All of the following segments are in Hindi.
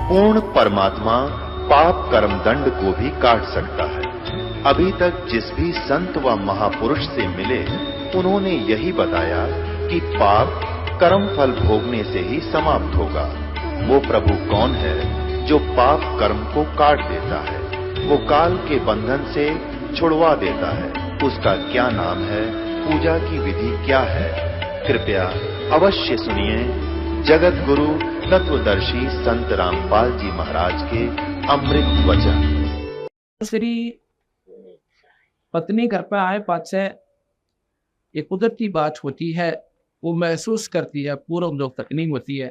पूर्ण परमात्मा पाप कर्म दंड को भी काट सकता है। अभी तक जिस भी संत व महापुरुष से मिले, उन्होंने यही बताया कि पाप कर्म फल भोगने से ही समाप्त होगा। वो प्रभु कौन है जो पाप कर्म को काट देता है, वो काल के बंधन से छुड़वा देता है। उसका क्या नाम है, पूजा की विधि क्या है? कृपया अवश्य सुनिए जगत गुरु तत्वदर्शी संत रामपाल जी महाराज के अमृत वचन। श्री पत्नी घर पर आए पाछे ये कुदरती बात होती है, वो महसूस करती है, पूर्व जो तकनीक होती है।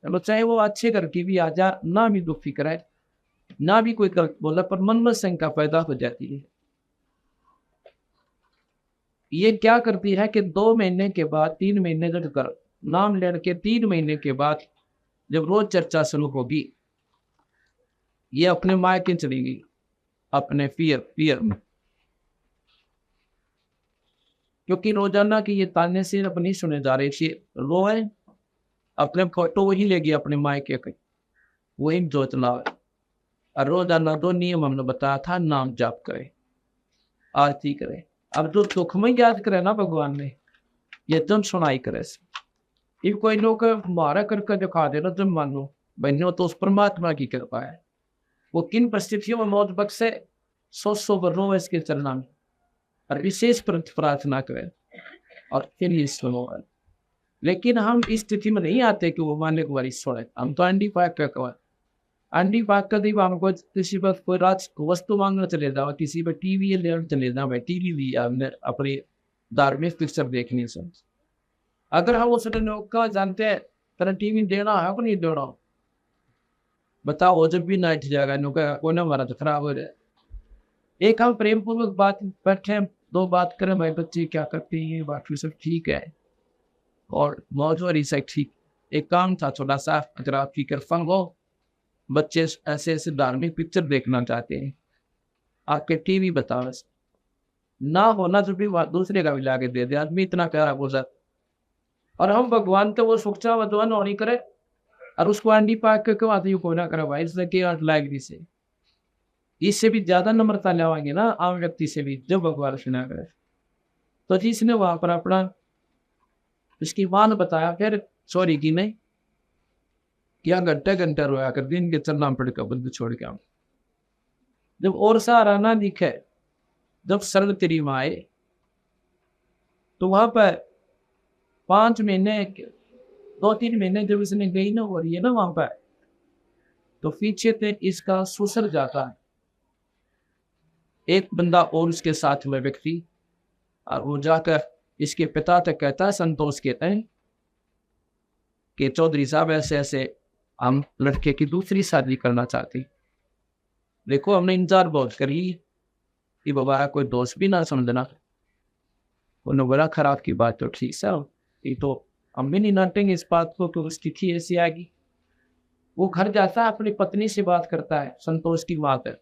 चलो चाहे वो अच्छे घर की भी आ जा, ना भी दुखी करे, ना भी कोई गलत बोला, पर मन में शंका पैदा हो जाती है। ये क्या करती है कि 2 महीने के बाद, 3 महीने जब कर नाम लेने के 3 महीने के बाद जब रोज चर्चा शुरू होगी, ये अपने मायके चलेगी, अपने पियर में, क्योंकि रोजाना की ये ताने से अपनी सुने जा रही थी। रोए अपने फोटो वही लेगी अपने मायके के, वही जोत लावे। और रोजाना 2 नियम हमने बताया था, नाम जाप करे, आरती करे। अब जो दुख में याद करे ना भगवान ने, ये तुम सुनाई करे। ये कोई लोग मारा करके दिखा देना, तुम मानो बहनों, तो उस परमात्मा की कृपा है। वो किन परिस्थितियों में मौत बख्शे, 100 वर्षों इसके चरणा में, और विशेष प्रार्थना करें और फिर ये सुनो। लेकिन हम इस स्थिति में नहीं आते कि वो माने को वारिस सुने। हम तो अंडी पाक का कवर, अंडी पाक का दी हमको किसी पर कोई रात वस्तु मांगना चले जाओ, किसी पर टीवी लेना चले जाओ, भाई टीवी लिया हमने अपनी धार्मिक पिक्चर देखनी से। अगर हम उस का जानते हैं तेरा टीवी देना है को नहीं देना, बताओ वो जब भी नाइट जाएगा नुका कोई ना हमारा तो खराब हो जाए। एक हम प्रेम पूर्वक बात बैठे, 2 बात करें, भाई बच्चे क्या करते हैं, बाकी सब ठीक है और मौज वाली सब ठीक। एक काम था थोड़ा सा, अगर आप फिक्र फंग हो, बच्चे ऐसे ऐसे धार्मिक पिक्चर देखना चाहते हैं, आपके टीवी बताओ ना होना जो भी दूसरे का भी लाके दे दे, आदमी इतना प्यारा हो जाता। और हम भगवान तो वो सुखचा भगवान और नहीं करे, और उसको अंडी पाक के आते ही कोई ना करे भाई, इसलिए लाइक से इससे भी ज्यादा नम्रता लेवाएंगे ना आम व्यक्ति से भी, जो भगवान से ना करे। तो जिसने वहां पर अपना इसकी मां ने बताया, फिर सॉरी की नहीं क्या, घंटे घंटे रोया कर दिन के चलना पड़ कर बंद छोड़ के। जब और सहारा ना दिखे, जब शरण तेरी माँ आए, तो वहां पर 5 महीने 2-3 महीने जब इसने गई ना हो रही है ना वहां पर, तो पीछे से इसका सुसर जाता है एक बंदा और उसके साथ में व्यक्ति, और वो जाकर इसके पिता तक कहता है, संतोष कहते हैं कि चौधरी साहब ऐसे ऐसे हम लड़के की दूसरी शादी करना चाहते, देखो हमने इंतजार बहुत करी कि बाबा कोई दोस्त भी ना समझना, उन्होंने बड़ा खराब की बात, तो ठीक है ये तो हम भी नहीं नाटेंगे इस बात को, तो स्थिति ऐसी आएगी। वो घर जाता है, अपनी पत्नी से बात करता है, संतोष की बात है,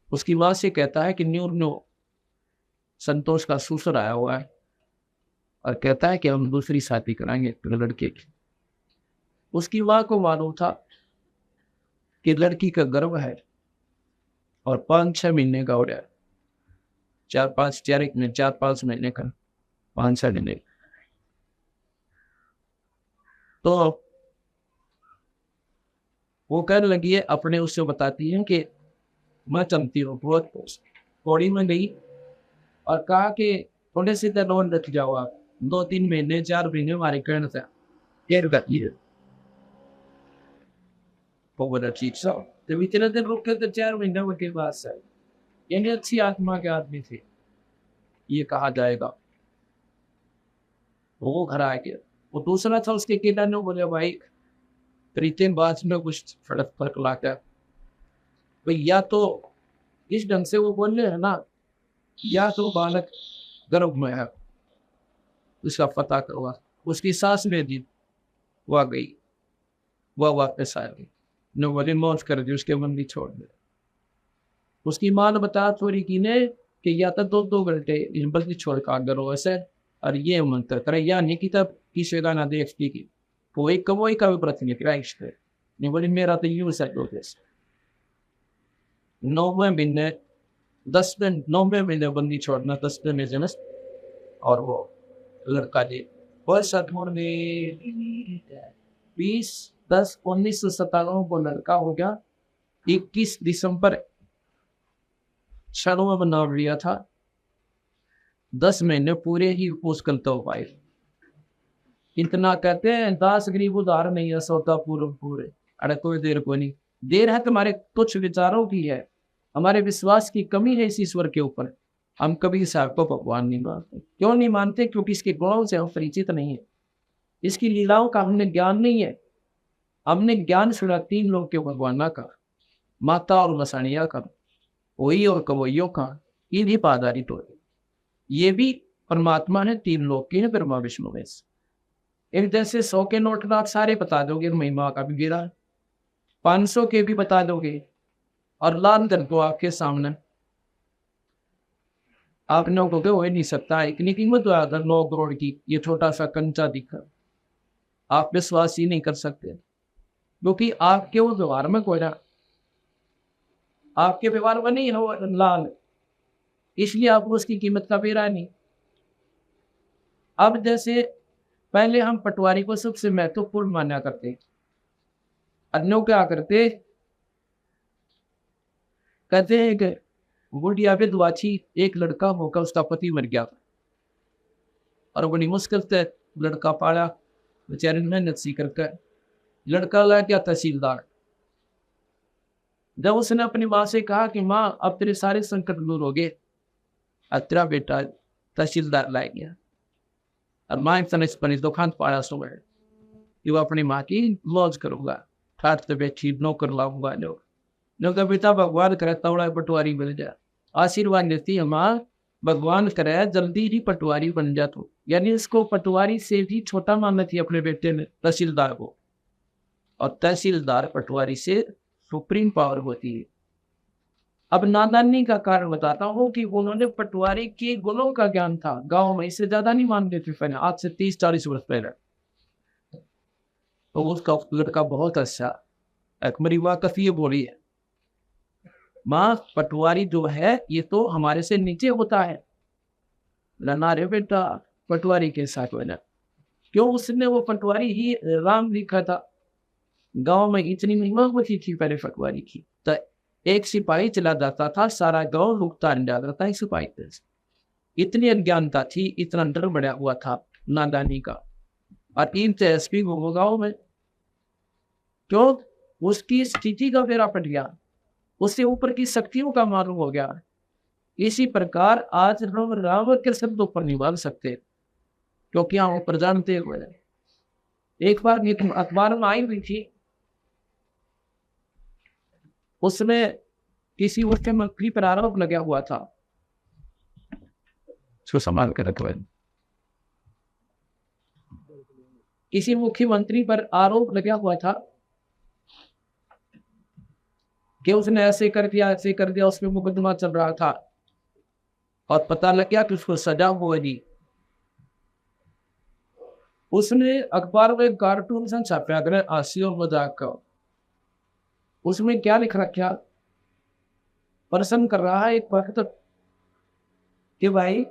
उसकी माँ से कहता है कि न्यू संतोष का ससुर आया हुआ है और कहता है कि हम दूसरी शादी कराएंगे लड़के की। उसकी माँ को मालूम था कि लड़की का गर्भ है और 5-6 महीने का हो रहा है, 4-5 महीने का, 5-6 महीने। तो वो कहने लगी है, अपने उससे बताती है कि मैं चलती हूँ, बहुत पौड़ी में गई और कहा कि थोड़े से लोन रख जाओ आप, 2-3 महीने 4 महीने हमारे कहने से ये रुकती है। वो बड़ा ठीक सा जब इतने दिन रुके तो 4 महीने के बाद से यानी अच्छी आत्मा के आदमी थे, ये कहा जाएगा। वो घर आ गया, वो दूसरा था उसके केला ने बोले भाई प्रीतिम बात में कुछ फर्क लाता है भाई, या तो इस ढंग से वो बोल रहे है ना, या तो बालक गर्भ में है, उसका पता करवा। उसकी सास ने दी, वह गई, वह वापस आ गई, न बोले मौत कर दी, उसके मन भी छोड़ दे। उसकी माँ ने बताया थोड़ी की ने कि या तो 2 घंटे बल्कि छोड़ कर करो ऐसे, और ये मंत्र करे या नहीं कि तब की सेगा ना देखती की कोई कवोई का भी प्रतिनिधि राइट है नहीं बोली मेरा तो यूं सेट हो गया 9वें महीने 9वें महीने बंदी छोड़ना 10वें महीने और वो लड़का जी वर्ष 20-10-1997 को लड़का हो गया 21 दिसंबर शर्मा बना लिया था 10 महीने पूरे ही मुश्किल तो पाए इतना कहते हैं 10 गरीब उधार नहीं है सोता पूर्व पूरे अरे कोई देर को नहीं देर है तुम्हारे कुछ विचारों की है हमारे विश्वास की कमी है इस ईश्वर के ऊपर हम कभी साहब को भगवान नहीं मानते क्यों नहीं मानते क्योंकि इसके गुणों से हम परिचित नहीं है इसकी लीलाओं का हमने ज्ञान नहीं है हमने ज्ञान सुना 3 लोग के भगवाना का माता और मसानिया का वही और कवैयों का ये भी पादारी तो ये भी परमात्मा ने 3 लोग की है ब्रह्मा विष्णु में एक जैसे 100 के नोट का आप सारे बता दोगे महिमा का भी गिरा 500 के भी बता दोगे और लाल दर को आपके सामने आप लोगों को हो ही नहीं सकता इतनी कीमत तो अगर 9 करोड़ की ये छोटा सा कंचा दिखा आप विश्वास ही नहीं कर सकते क्योंकि आपके वो व्यवहार में कोई ना आपके व्यवहार में नहीं हो लाल इसलिए आपको उसकी कीमत का बेरा नहीं अब जैसे पहले हम पटवारी को सबसे महत्वपूर्ण माना करते अन्यों क्या करते कहते हैं कि बुढ़िया विधवा थी एक लड़का होकर उसका पति मर गया और बड़ी मुश्किल से लड़का पाला बेचारे मेहनत सी करके लड़का ला गया तहसीलदार जब उसने अपनी माँ से कहा कि माँ अब तेरे सारे संकट दूर हो गए अब तेरा बेटा तहसीलदार ला गया और माँ इस दुकान पाया सुबह कि वो अपनी माँ की मौज करूंगा ठाट से बैठी नौकर लाऊंगा लोग बेटा भगवान करे तवड़ा पटवारी बन जाए आशीर्वाद देती है माँ भगवान करे जल्दी ही पटवारी बन जा तू यानी इसको पटवारी से भी छोटा मानना थी अपने बेटे ने तहसीलदार को और तहसीलदार पटवारी से सुप्रीम पावर होती है अब नादानी का कारण बताता हूँ कि उन्होंने पटवारी के गुणों का ज्ञान था गांव में इससे ज्यादा नहीं मानते थे पहले आज से 30-40 वर्ष पहले तो उसका लड़का बहुत अच्छा मेरी माँ कफी बोली है माँ पटवारी जो है ये तो हमारे से नीचे होता है लना रे बेटा पटवारी के साथ बना क्यों उसने वो पटवारी ही राम लिखा था गांव में इतनी महिमा होती थी पहले पटवारी की तो एक सिपाही चला जाता था सारा गांव भुगतान डालता था सिपाही इतनी अज्ञानता थी इतना डर बढ़ा हुआ था नादानी का और इन एसपी को गाँव में क्यों उसकी स्थिति का फेरा पट गया उससे ऊपर की शक्तियों का मालूम हो गया इसी प्रकार आज हम राम के शब्दों पर निभाल सकते क्योंकि हम ऊपर जानते हुए एक बार अखबार में आई हुई थी उसमें किसी उसके मंत्री पर आरोप लगा हुआ था उसको संभाल कर रखवा किसी मुख्यमंत्री पर आरोप लगा हुआ था कि उसने ऐसे कर दिया उसमें मुकदमा चल रहा था और पता लग गया कि उसको सजा हुई उसने अखबार में कार्टून से छापा गया हास्य और मजाक का उसमें क्या लिख रखा प्रश्न कर रहा है एक वक्त कि भाई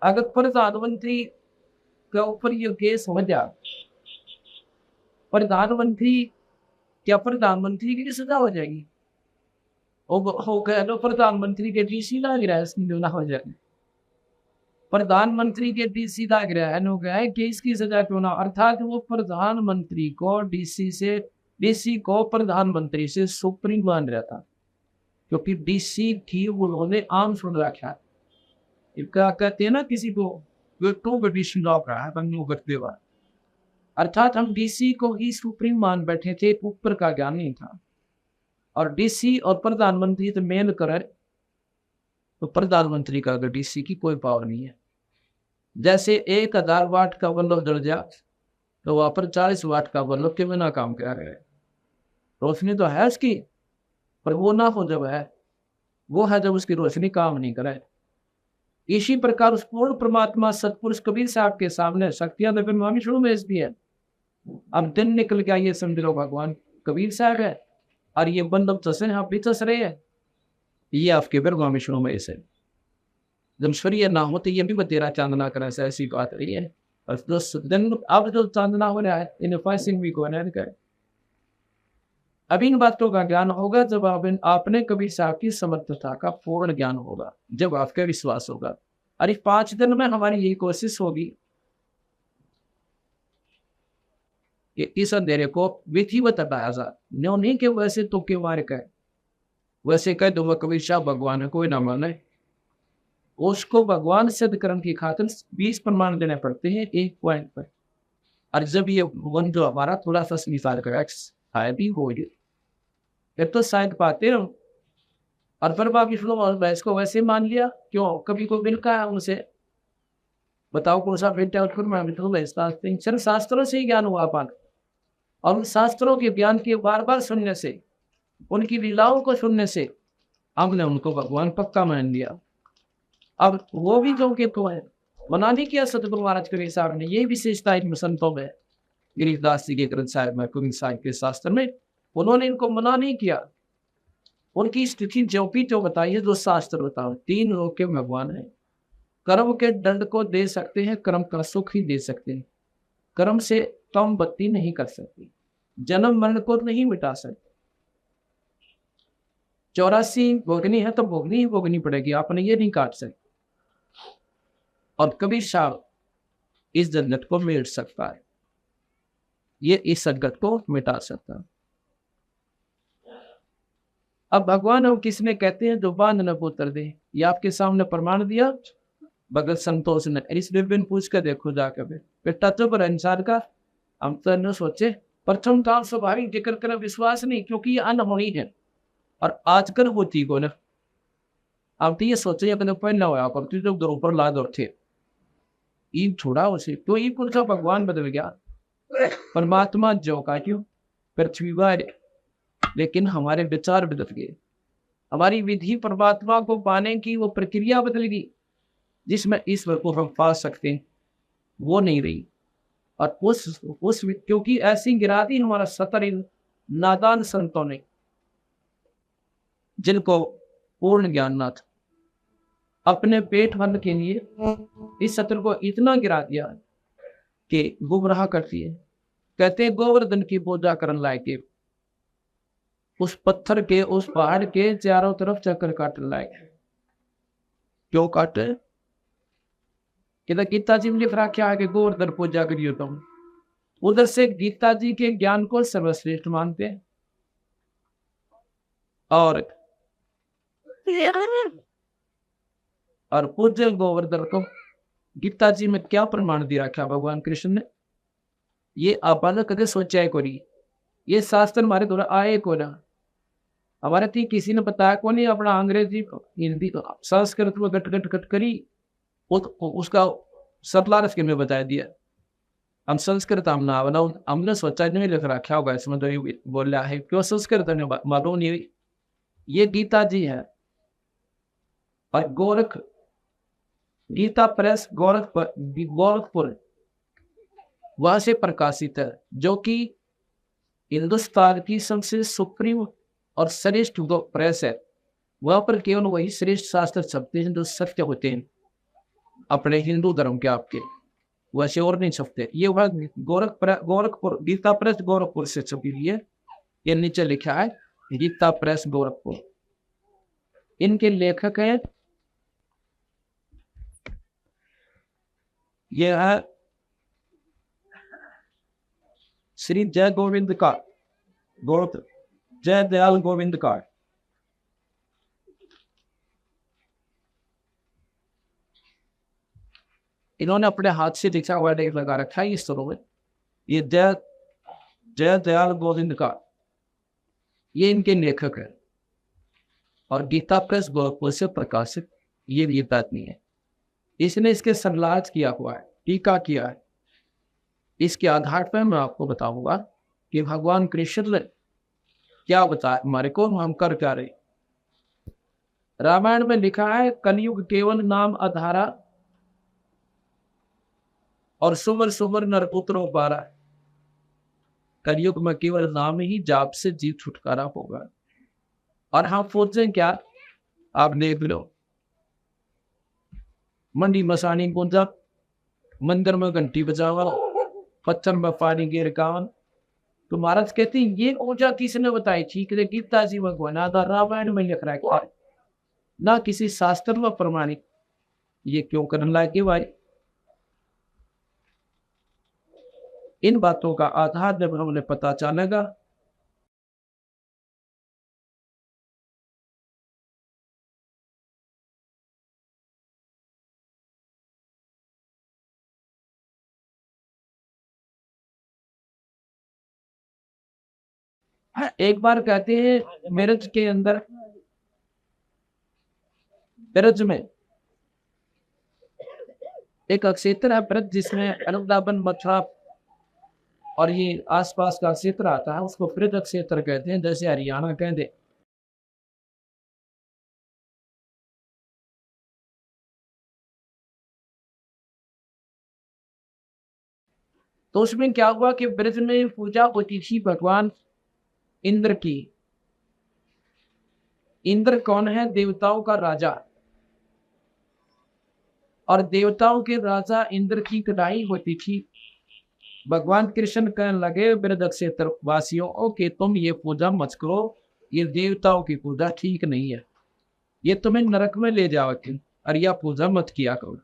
अगर प्रधानमंत्री के ऊपर ये केस हो जाए प्रधानमंत्री की सजा हो जाएगी हो गया तो प्रधानमंत्री के डीसी लाग रहा है इसकी ना हो जाए प्रधानमंत्री के डीसी लाग रहा है हो गया है कि इसकी सजा क्यों ना अर्थात वो प्रधानमंत्री को डीसी को प्रधानमंत्री से सुप्रीम मान रहा था क्योंकि डीसी थी उन्होंने आम सुन रखा क्या कहते हैं ना किसी को अर्थात हम डीसी को ही सुप्रीम मान बैठे थे ऊपर का ज्ञान नहीं था और डीसी और प्रधानमंत्री तो मेल करे तो प्रधानमंत्री का अगर डीसी की कोई पावर नहीं है जैसे 1000 वाट का बल्ब जल जाए तो वहां पर 40 वाट का बल्ब के बिना काम कर रहे रोशनी तो है उसकी पर वो ना हो जब है वो है जब उसकी रोशनी काम नहीं करे इसी प्रकार उस पूर्ण परमात्मा सतपुरुष कबीर साहब के सामने शक्तियां तो ब्रह्मा विष्णु में भी है अब दिन निकल गया, ये समझ लो भगवान कबीर साहब है और ये बंदम तसे आप भी तस रहे हैं। ये आपके बिरवा विष्णु में से जब सूर्य ना हो तो ये भी बतेरा चांदना करे से ऐसी बात रही है। और दिन अब जो चांदना हो रहा है इन फाइसिंग भी को है। अब इन बातों का ज्ञान होगा जब आपने कभी साहब की समर्थता का पूर्ण ज्ञान होगा, जब आपका विश्वास होगा। और इस 5 दिन में हमारी यही कोशिश होगी कि इस अंधेरे को विधिवत बताया जाए, न्यो नहीं कि वैसे तो के मारे कहे, वैसे कह दो कबीर साहब भगवान है कोई ना माने, उसको भगवान सिद्ध करने की खातिर 20 प्रमाण देने पड़ते हैं एक पॉइंट पर। और जब ये वन जो हमारा थोड़ा सा निकाल कर है भी हो फिर तो शायद पाते रहो। और फिर बाकी मैं इसको वैसे मान लिया, क्यों कभी कोई मिलता है उनसे बताओ कौन सा बेटा और फिर मैं सिर्फ शास्त्रों से ही ज्ञान हुआ पान। और उन शास्त्रों के ज्ञान के बार बार सुनने से, उनकी लीलाओं को सुनने से हमने उनको भगवान पक्का मान लिया। अब वो भी जो के तो है मना नहीं किया सतगुरु महाराज कबीर साहब ने, ये विशेषता इन संतों में, गिरिदास जी के ग्रंथ साहिब में, कबीर साहिब के शास्त्र में, उन्होंने इनको मना नहीं किया। उनकी स्थिति जो भी जो बताई है, जो शास्त्र बताओ, 3 लोग के भगवान है। कर्म के दंड को दे सकते हैं, कर्म का सुख ही दे सकते हैं, कर्म से कम बत्ती नहीं कर सकती, जन्म मरण को नहीं मिटा सकते। 84 भोगनी है तो भोगनी ही भोगनी पड़ेगी, आपने ये नहीं काट सकते। और कबीर साहब इस जन्नत को मिट सकता है, ये इस संकट को मिटा सकता है। अब भगवान हम किसने कहते हैं, जो बांध न पुत्र दे, ये आपके सामने प्रमाण दिया भगत संतोष ने। इस विभिन्न पूछ कर देखो जाकर बेटा तो पर इंसान का हम तो न सोचे, प्रथम काल स्वाभाविक जिक्र कर विश्वास नहीं, क्योंकि ये अनहोनी है और आजकल होती को ना। अब तो ये सोचे अपने पहना हुआ करती जो ऊपर ला दो थे ईद छोड़ा उसे, तो ये पुरुषा भगवान बदल गया, परमात्मा जो का क्यों पृथ्वी पर, लेकिन हमारे विचार बदल गए, हमारी विधि परमात्मा को पाने की वो प्रक्रिया बदल गई, जिसमें ईश्वर को हम पा सकते हैं वो नहीं रही। और उस क्योंकि ऐसी गिरा दी हमारा सतर इन नादान संतों ने, जिनको पूर्ण ज्ञान ना था, अपने पेट भरने के लिए इस सत्र को इतना गिरा दिया कि गुमराह करती है। कहते हैं गोवर्धन की पूजा करने लायक, उस पत्थर के उस पहाड़ के चारों तरफ चक्कर काटने लायक। क्यों काटे? गीता जी में लिख रखा है कि गोवर्धन पूजा करियो तुम। उधर से गीता जी के ज्ञान को सर्वश्रेष्ठ मानते हैं और पूज्य गोवर्धन को गीता जी में क्या प्रमाण दिया रखा भगवान कृष्ण ने, ये आप कदे सोचा है कोरी, ये शास्त्र हमारे द्वारा आए को ना, हमारे थी किसी ने बताया को नहीं, अपना अंग्रेजी हिंदी संस्कृत में गट करी उसका सतलारस के में बता दिया। हम संस्कृत हमने सोचा नहीं लिख रखा होगा इसमें, तो बोला है क्यों संस्कृत ने मालूम नहीं। ये गीता जी है और गोरख गीता प्रेस गोरखपुर वहां से प्रकाशित है, जो कि हिंदुस्तान की सबसे सुप्रीम और श्रेष्ठ प्रेस है। वहां पर केवल वही श्रेष्ठ शास्त्र छपते हैं जो सत्य होते हैं अपने हिंदू धर्म के, आपके वैसे और नहीं छपते। ये वह गोरखपुर गीता प्रेस गोरखपुर से छपी हुई है। ये नीचे लिखा है गीता प्रेस गोरखपुर। इनके लेखक हैं, ये है श्री जय गोविंद का जय दयाल गोविंद का। इन्होंने अपने हाथ से लिखा हुआ लगा रखा है इस तरह में, ये जय दयाल गोविंद का, ये इनके लेखक है और गीता प्रेस गोरखपुर से प्रकाशित ये गीता नहीं है। इसने इसके संलाज किया हुआ है, टीका किया है। इसके आधार पर मैं आपको बताऊंगा कि भगवान कृष्ण ने क्या बताया हमारे को, हम कर क्या रहे। रामायण में लिखा है कलयुग केवल नाम आधारा और सुमर सुमर नरपुत्रों पारा। कलयुग में केवल नाम ही जाप से जीव छुटकारा होगा। और हाँ, फौजें क्या, आप देख लो, मंडी मसानी पूजा, मंदिर में घंटी बजावा, पत्थर में पानी गिर गावन। तो महाराज कहते हैं ये ऊर्जा किसने बताई थी? कि गीता जी भगवान आधा रामायण में लिख रहा है, ना किसी शास्त्र में प्रमाणित। ये क्यों करने लगे भाई? इन बातों का आधार जब हमें पता चलेगा, हाँ, एक बार कहते हैं मेरठ के अंदर, मेरठ में एक क्षेत्र है ब्रज, जिसमें अनुदाबन मथुरा और ये आसपास का क्षेत्र आता है, उसको ब्रज क्षेत्र कहते हैं, जैसे हरियाणा कहते हैं। तो उसमें क्या हुआ कि ब्रज में पूजा होती थी भगवान इंद्र की। इंद्र कौन है? देवताओं का राजा। और देवताओं के राजा इंद्र की कढ़ाई होती थी। भगवान कृष्ण कहने लगे ब्रज क्षेत्र वासियों कि तुम ये पूजा मत करो, ये देवताओं की पूजा ठीक नहीं है, ये तुम्हें नरक में ले जाओगे, और यह पूजा मत किया करो।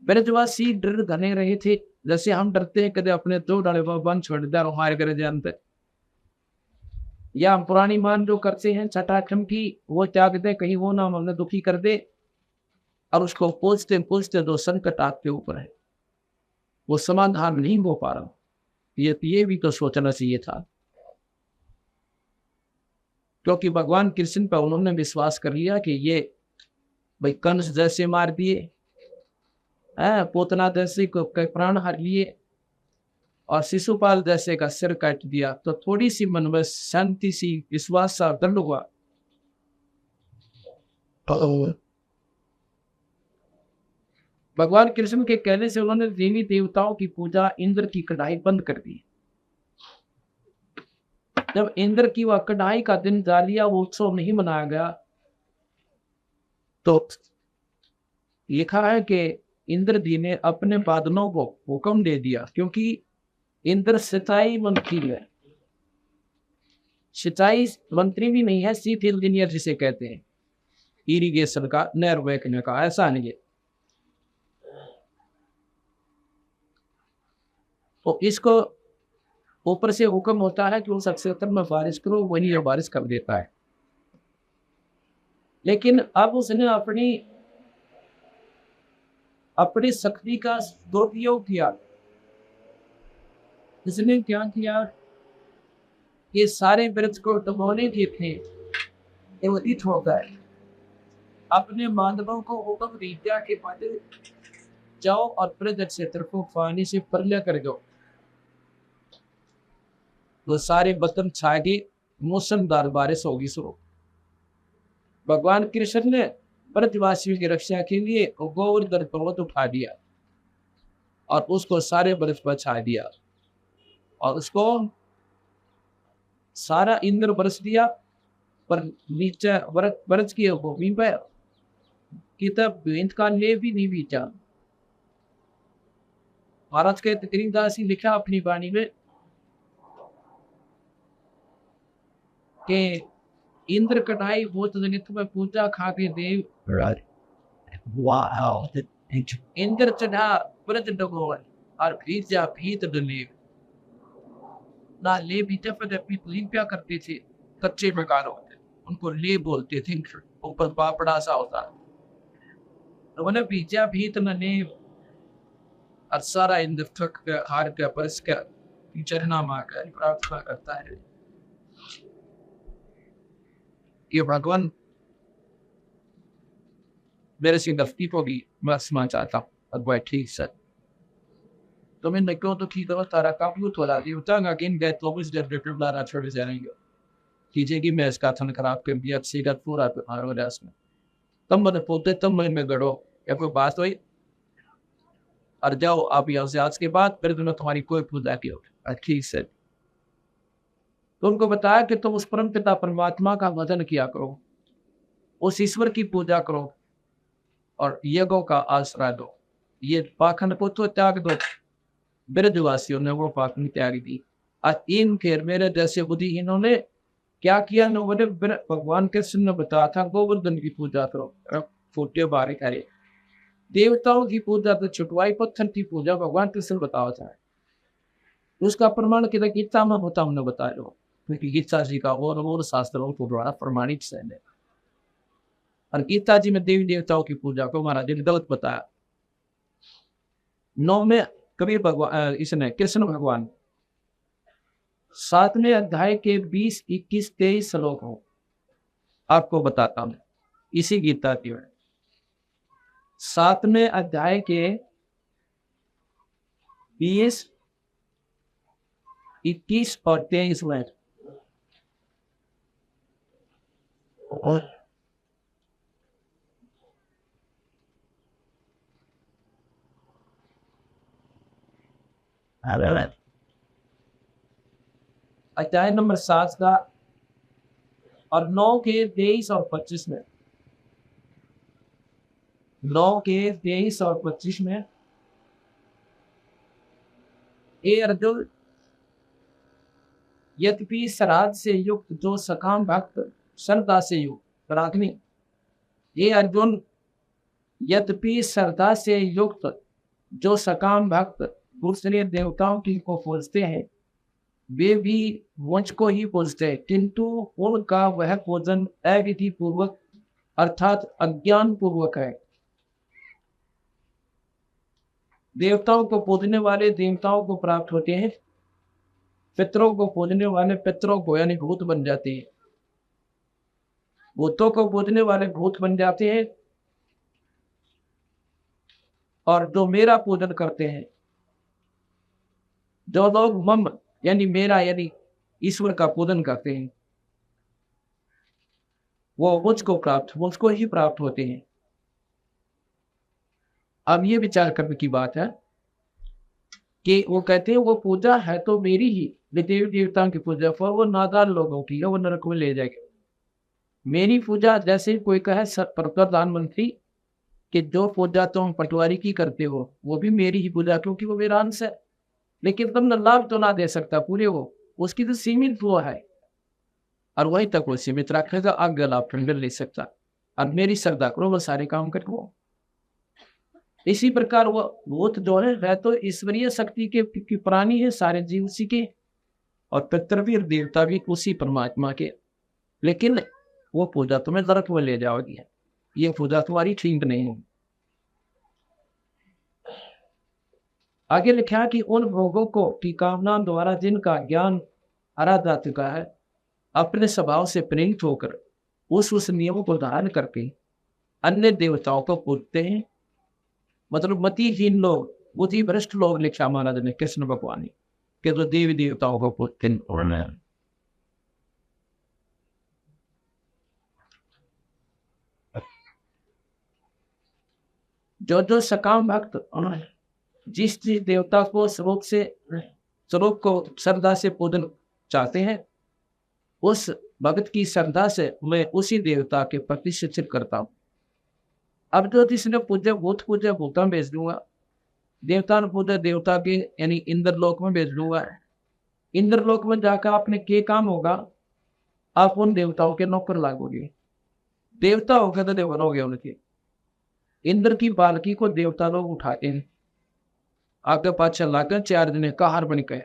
ब्रजवासी डर धने रहे थे, जैसे हम डरते हैं कदे अपने दो डाले बंद छोड़ दिया हमारे घर जानते, या पुरानी मान जो करते हैं छठाक्षम की, वो त्यागते कहीं वो नाम हमने दुखी कर दे, और उसको पूछते पूछते दो संकट आपके ऊपर है, वो समाधान नहीं हो पा रहा। ये भी तो सोचना चाहिए था, क्योंकि भगवान कृष्ण पर उन्होंने विश्वास कर लिया कि ये भाई कंस जैसे मार दिए, पोतना जैसे को प्राण हर लिए, और शिशुपाल जैसे का सिर काट दिया, तो थोड़ी सी मन में शांति सी विश्वास सा दंड हुआ। भगवान कृष्ण के कहने से उन्होंने देवी देवताओं की पूजा, इंद्र की कढ़ाई बंद कर दी। जब इंद्र की वह कढ़ाई का दिन जालिया वो उत्सव नहीं मनाया गया, तो लिखा है कि इंद्र जी ने अपने बादलों को हुक्म दे दिया, क्योंकि इंद्र सिंचाई मंत्री है, सिंचाई मंत्री भी नहीं है, चीफ इंजीनियर जिसे कहते हैं, इरिगेशन का, नहर बहने का, ऐसा नहीं है। तो इसको ऊपर से हुक्म होता है कि उस क्षेत्र में बारिश करो, वही ये बारिश कर देता है। लेकिन अब उसने अपनी शक्ति का दुरुपयोग किया। इसने क्या किया? ये सारे वृक्ष को डुबोने के थे, एवं होता है, अपने मानवों को हुक्म दिया के बाद जाओ और ब्रज क्षेत्र को पानी से परल्या कर दो। वो सारे बतन छा गए, मौसमदार बारिश होगी शुरू। भगवान कृष्ण ने ब्रजवासियों की रक्षा के लिए गोवर्धन पर्वत उठा दिया और उसको सारे ब्रज पर छा दिया, और उसको सारा इंद्र बरस दिया, पर नीचे ब्रज की भूमि पर किताब भेंट का ले भी नहीं बीता। महाराज के तकरीरदास लिखा अपनी वाणी में कि इंद्र कटाई वो जनित में पूजा खा के देव, इंद्र चढ़ा ब्रज डगोर और भीजा भीत डलेव। ना ले बीते पर अपनी क्या करते थे, कच्चे मकान होते उनको ले बोलते थे, ऊपर पापड़ा सा होता, तो उन्हें भीजा भीत न ले, और सारा इंद्र थक के हार के बस के चरना मां का प्रार्थना करता है कि भगवान मेरे से गलती होगी, मैं क्षमा चाहता हूँ। और वह ठीक सर तो मैं क्यों तो ठीक है, तारा काफी थोड़ा दी उतांगा कि इन गए तो भी जनरेटर लाना छोड़ जाएंगे कीजिए कि मैं इसका थन खराब कर दिया सीधा पूरा हो रहा इसमें। तब मैंने बोलते तब मैं गड़ो या कोई बात हुई, और जाओ आप यहाँ से, आज के बाद फिर तुम्हें तुम्हारी कोई पूजा की हो। ठीक सर तो उनको बताया कि तुम उस परम पिता परमात्मा का भजन किया करो, उस ईश्वर की पूजा करो और यज्ञों का आश्रय दो। ये पाखंड को तो त्याग दो। ब्रजवासियों ने वो पाखंड त्याग दी। आज इन खेर मेरे जैसे बुद्धिहीनों ने क्या किया? भगवान कृष्ण ने बताया था गोवर्धन की पूजा करो, फूटे बारे करे। देवताओं की पूजा तो छुटवाई, पत्थर की पूजा भगवान कृष्ण बताया था। उसका प्रमाण किधर? गीता में होता हमने बताया, क्योंकि गीता जी का और शास्त्रों को द्वारा प्रमाणित है। और गीता जी में देवी देवताओं की पूजा को महाराज ने गलत बताया। 9 में कबीर भगवान, इसने कृष्ण भगवान 7वें अध्याय के 20, 21, 23 श्लोक हो, आपको बताता हूं इसी गीता की में 7वें अध्याय के 20, 21 और 23 में अध्याय नंबर 7 का और 9 के 23 और 25 में, 9 के 23 और 25 में, हे अर्जुन, यद्यपि श्राद्ध से युक्त जो सकाम भक्त श्रद्धा से युक्त रागनी, ये अर्जुन, यद्यपि श्रद्धा से युक्त जो सकाम भक्त दूसरे देवताओं की को पूजते हैं, वे भी वंश को ही पूजते हैं, किंतु उनका वह पूजन अविधि पूर्वक अर्थात अज्ञान पूर्वक है। देवताओं को पूजने वाले देवताओं को प्राप्त होते हैं, पितरों को पूजने वाले पितरों को यानी भूत बन जाते हैं, भूतों को पूजने वाले भूत बन जाते हैं, और जो मेरा पूजन करते हैं, जो लोग मम यानी मेरा यानी ईश्वर का पूजन करते हैं, वो मुझको ही प्राप्त होते हैं। अब ये विचार करने की बात है कि वो कहते हैं वो पूजा है तो मेरी ही, देवी देवताओं की पूजा पर वो नादान लोगों की है, वो नरक में ले जाएगा। मेरी पूजा जैसे कोई कहे प्रधानमंत्री कि जो पूजा तुम पटवारी की करते हो वो भी मेरी ही पूजा, क्योंकि वो मेरा अंश है, लेकिन तुमने लाभ तो ना दे सकता पूरे, वो उसकी तो सीमित वो है और वहीं तक वो सीमित रखेगा, आगे लाभ मिल नहीं सकता। और मेरी श्रद्धा करो, वो सारे काम करो। इसी प्रकार वो भूत जो है वह तो ईश्वरीय शक्ति के प्राणी है, सारे जीव उसी के, और पितृवीर देवता भी उसी परमात्मा के, लेकिन वो पूजा तुम्हें नरक में ले जाओगी, ये पूजा तुम्हारी ठीक नहीं है। आगे लिखा कि उन भोगों को की कामना द्वारा जिनका ज्ञान हरा जा चुका है, अपने स्वभाव से प्रेरित होकर उस नियमों को धारण करके अन्य देवताओं को पूजते हैं। मतलब मतिहीन लोग, बुद्धि भ्रष्ट लोग, लिखा महाराज ने कृष्ण भगवान ने, कि जो देवी देवताओं को पूजते हैं। जो सकाम भक्त जिस देवता को स्वरूप को श्रद्धा से पूजन चाहते हैं, उस भक्त की श्रद्धा से मैं उसी देवता के प्रति शिक्षित करता हूँ। अब जो जिसने पूजा भूता में भेज दूंगा, देवता ने पूजा देवता के यानी इंद्रलोक में भेज दूंगा। इंद्रलोक में जाकर आपने क्या काम होगा? आप उन देवताओं के नौकर लागोगे, देवता होगा तो देवर हो गए उनके। इंद्र की पालकी को देवता लोग उठाते हैं, आगे पाछे लाकर 4 दिन कहार बन के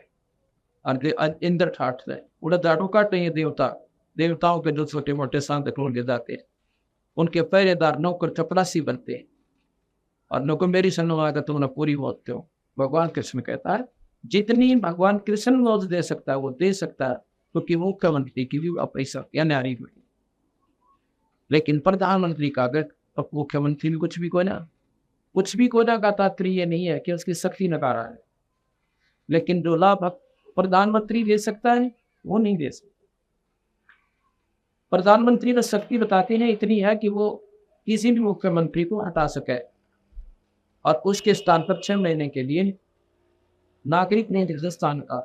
और इंद्र ठाटते हैं, उड़ा दाढ़ों काटते हैं देवताओं के जो छोटे मोटे सांत ढूंढ के जाते हैं, उनके पहरेदार नौकर चपरासी बनते हैं, और नौकर मेरी सन्नवाद तुमने पूरी होते हो। भगवान कृष्ण कहता है जितनी भगवान कृष्ण मौज दे सकता है वो दे सकता है, क्योंकि वो मुख्यमंत्री की भी पैसा या नारी हुई, लेकिन प्रधानमंत्री का अगर मुख्यमंत्री भी कुछ भी कोना का तात्पर्य ये नहीं है कि उसकी शक्ति नकारा है, लेकिन जो लाभ प्रधानमंत्री दे सकता है वो नहीं दे सकता। प्रधानमंत्री में शक्ति बताते हैं इतनी है कि वो किसी भी मुख्यमंत्री को हटा सके और उसके स्थान पर 6 महीने के लिए नागरिक ने स्थान का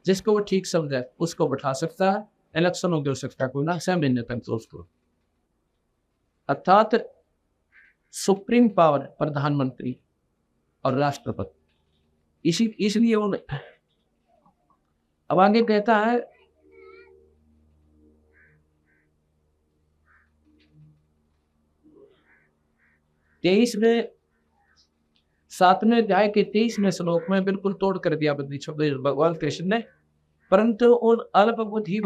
जिसको वो ठीक समझे उसको बैठा सकता है, इलेक्शन हो सकता है कोई ना, असेंबली ने कंट्रोल को। अर्थात सुप्रीम पावर प्रधानमंत्री और राष्ट्रपति। इसलिए वो अब आगे कहता है 23 में 7वें अध्याय के 23वें श्लोक में बिल्कुल तोड़ कर दिया बंदी शब्द भगवान कृष्ण ने। परंतु उन अल्प बुद्धि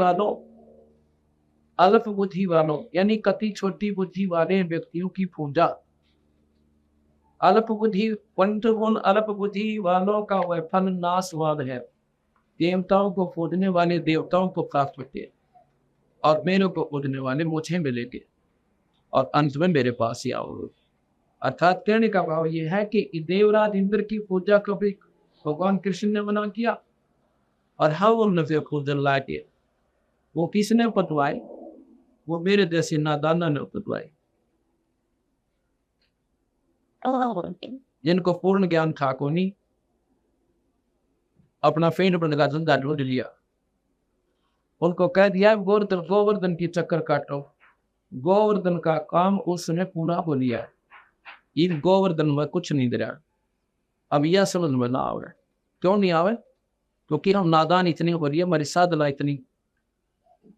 वालों यानी कति छोटी बुद्धि वाले व्यक्तियों की पूजा, परंतु उन अल्प बुद्धि वालों का वह फल नाशवान है। देवताओं को पूजने वाले देवताओं को प्राप्त होते और मेरे को पूजने वाले मुझे मिलेंगे और अंत में मेरे पास ही आओगे। अर्थात कहने का भाव यह है कि देवराज इंद्र की पूजा को भी भगवान कृष्ण ने मना किया और हम उनसे पूजन लाए वो किसने पतवाए? वो मेरे जैसे नादाना ने पतवाए, जिनको पूर्ण ज्ञान था को नहीं, अपना फेंट बनने का धंधा ढूंढ लिया। उनको कह दिया गोवर्धन की चक्कर काटो। गोवर्धन का काम उसने पूरा हो लिया। ये गोवर्धन में कुछ नहीं दे रहा। अब यह समझ में ना आवे। क्यों नहीं आवे? क्योंकि हम नादान इतनी हो रही है, हमारी साधना इतनी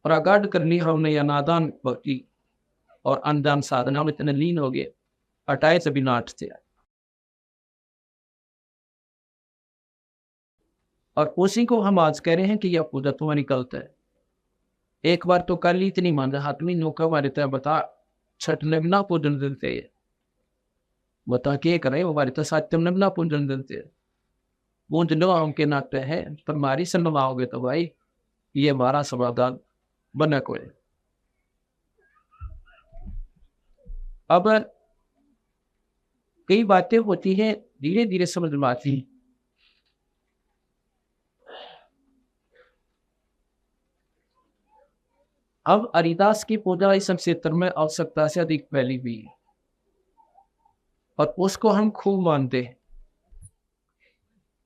प्रगाढ़ करनी हमने, या नादान भक्ति और अनजान साधना में इतने लीन हो गए, हटाए से भी नाट से। और उसी को हम आज कह रहे हैं कि यह पूजा तुम्हारी गलत है। एक बार तो कल इतनी मान हाथ में नौका हमारे तरह बता छठ नगना पूजन देते है, बता के करे हमारे तो सत्यम नगना पूजन देते है। पूज लो हमके नाते है, पर हमारी सुनवाओगे तो भाई ये हमारा समाधान बना कोई। अब कई बातें होती हैं धीरे धीरे समझ में आती। अब हरिदास की पूजा इस क्षेत्र में आवश्यकता से अधिक फैली हुई है और उसको हम खूब मानते हैं।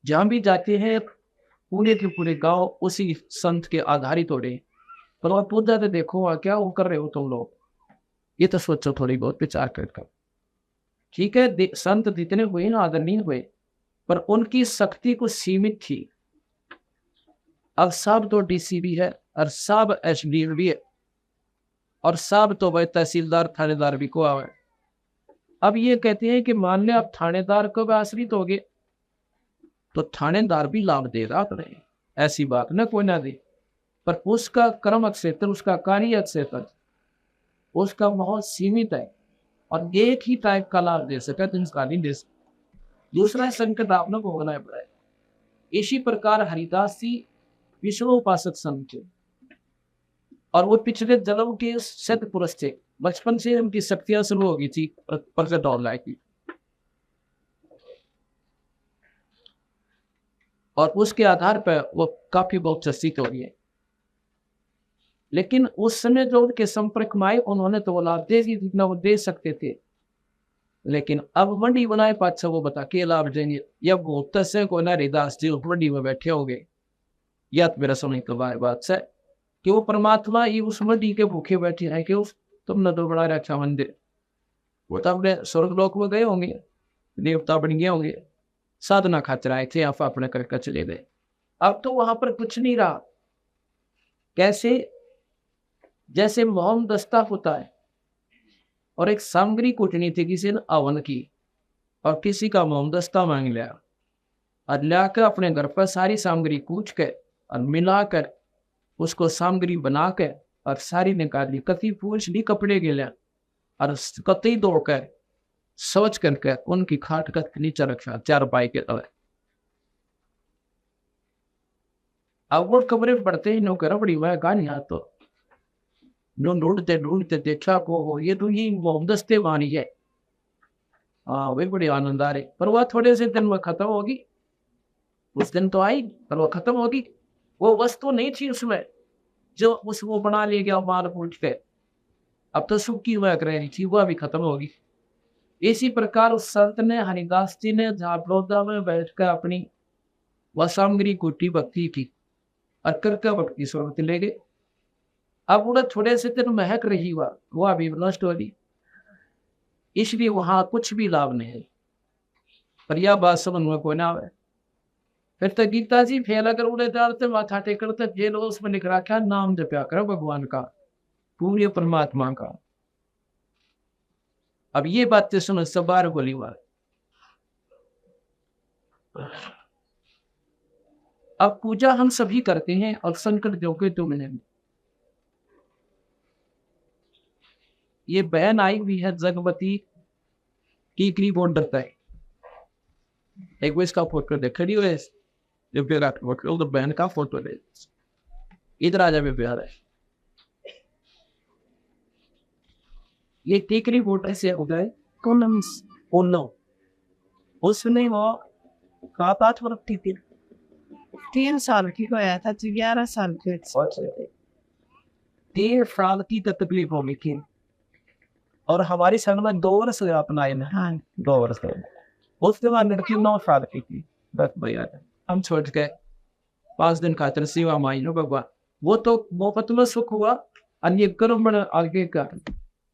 जहां भी जाते हैं पूरे के पूरे गांव उसी संत के आधारित हो रहे, पर वह पूजा तो देखो क्या वो कर रहे हो तुम लोग, ये तो सोचो थोड़ी बहुत विचार कर। ठीक है, संत जितने हुए ना आदरणीय हुए, पर उनकी शक्ति कुछ सीमित थी। अब सब तो डीसी भी है और सब एसडी भी है और सब तो भाई तहसीलदार थानेदार भी को आवे। अब ये कहते हैं कि मान लिया आप थानेदार को भी आश्रित हो गए तो थानेदार भी लाभ देगा तो नहीं, ऐसी बात ना कोई ना दे, पर उसका कर्म क्षेत्र, उसका कार्य क्षेत्र, उसका बहुत सीमित है और एक ही टाइप का लाभ दे सके तो इसका नहीं दे सके। दूसरा संकट आपने भोगना पड़ा है। इसी प्रकार हरिदास जी विष्णु उपासक संत थे और वो पिछले जन्म के सिद्ध पुरुष थे। बचपन से उनकी शक्तियां शुरू हो गई थी प्रकट होने की, और उसके आधार पर वो काफी बहुत चर्चित हो गई है। लेकिन उस समय जो उनके संपर्क में आए उन्होंने तो वो लाभ दे दी जितना वो दे सकते थे, लेकिन अब मंडी बनाए पाछा वो बता के लाभ देंगे। या वो तस्वीर को ना हरिदास जी मंडी में बैठे हो गए, या तो मेरा समय तो बात है कि वो परमात्मा ही उस मंडी के भूखे बैठे हैं कि उस तुमने तो बड़ा अच्छा मंदिर, वो तो अपने स्वर्गलोक में गए होंगे, देवता बन गए होंगे, साधना खातिर आए थे, आप अपने करके चले गए। अब तो वहां पर कुछ नहीं रहा। कैसे? जैसे मोहम दस्ता होता है और एक सामग्री कुटनी थी किसी ने अवन की और किसी का मोहम दस्ता मांग लिया और लाकर अपने घर पर सारी सामग्री कूच कर और मिलाकर उसको सामग्री बनाकर और सारी निकाली, कति पूछ ली कपड़े गिले और कति दौड़कर सोच करके उनकी खाट का नीचे रखा चारपाई के तले। अब वो कमरे पड़ते ही नौकर बड़ी वह गानी हाथ तो ढूंढते देखा को ये तो ये दस्ते वानी है। हाँ वे बड़े आनंद आ रहे, पर वह थोड़े से दिन में खत्म होगी। उस दिन तो आई पर वह खत्म होगी। वो वस्तु नहीं थी उसमें जो वो बना ले गया मार पूछ के, अब तो सुख की वह रही थी, वह भी खत्म होगी। इसी प्रकार उस संत ने हरिदास जी ने झापड़ौदा में बैठकर अपनी वह सामग्री कुटी भक्ति की और करके वक्त सूरत ले गए। अब उन्हें थोड़े से दिन महक रही हुआ वो अभी नष्ट हो रही, इसलिए वहां कुछ भी लाभ नहीं है। पर यह बात समझ में कोई ना आवे। फिर तो गीता जी फेल अगर उड़े डालते माथा टेकते जेल उसमें लिख रखा नाम जपया करो भगवान का, पूरे परमात्मा का। अब ये बातें सुनो सब बार बोली बात। अब पूजा हम सभी करते हैं और संकट जो के तो मिलेंगे। ये बहन आई हुई है जगवती टीकरी बॉर्डर तक, एक वो इसका फोटो देख खड़ी हुई है, तो बहन का फोटो ले इधर आ जाए प्यार है। ये टीकरी बॉर्डर से हो गए कोनम उसने वो कहा 3 साल की होया था तो 11 साल के 3 साल की तकलीफ हो गई थी। और हमारी संग में 2 वर्ष हुए अपनाए में। हाँ 2 वर्ष उसके बाद लड़की 9 साल की थी। बस भैया हम छोड़ के 5 दिन खातिर सेवा माई नो भगवान। वो तो मोहब्बत में सुख हुआ, अन्य कर्म में आगे का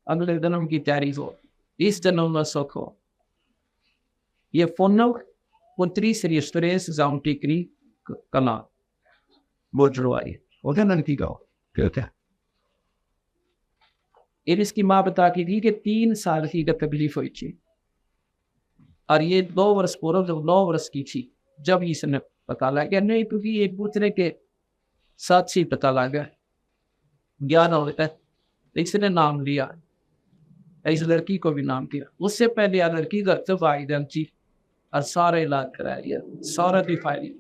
अगले जन्म की तैयारी हो, इस जन्म में सुख हो। ये फोन पुत्री श्री सुरेश जाम टिकरी कला बोझवाई ओके लड़की का क्या। इसकी माँ बताती थी कि 3 साल की तकलीफ हुई थी और ये 2 वर्ष पूर्व जब 9 वर्ष की थी जब इसने पता लगा नहीं, क्योंकि एक दूसरे के साथ ही पता लगा ज्ञान होता है। इसने नाम लिया, इस लड़की को भी नाम दिया। उससे पहले यह लड़की घर से भाई थी और सारा इलाज करा लिया, सारा दिखाई।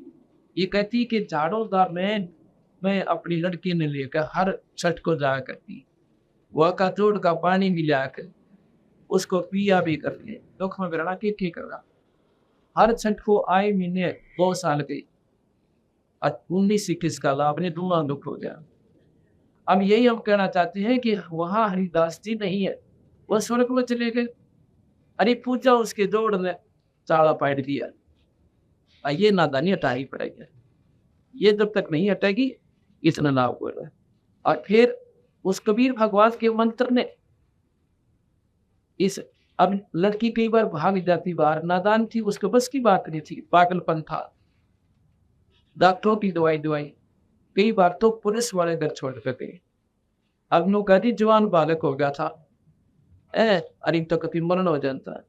ये कहती कि झाड़ोदार में मैं अपनी लड़की ने लेकर हर छठ को जाया करती, वह का चोट का पानी भी लिया कर उसको पिया भी करके दुख में बिरना के ठीक करना। हर छठ को आए महीने 2 साल गई और 19-21 का लाभ ने दूना दुख हो गया। अब यही हम कहना चाहते हैं कि वहां हरिदास जी नहीं है, वह स्वर्ग में चले गए। अरे पूजा उसके जोड़ ने चाड़ा पाट दिया, ये नादानी हटाई पड़ेगी। ये जब तक नहीं हटेगी इतना लाभ हो रहा है। और फिर उस कबीर भगवान के मंत्र ने इस अब लड़की कई बार भाग जाती बाहर, नादान थी, उसके बस की बात नहीं थी, पागलपन था। डॉक्टरों की दवाई कई बार तो पुलिस वाले घर छोड़ कर गए। अब नो कहती जवान बालक हो गया था, अरे तो कभी मरण हो जाता।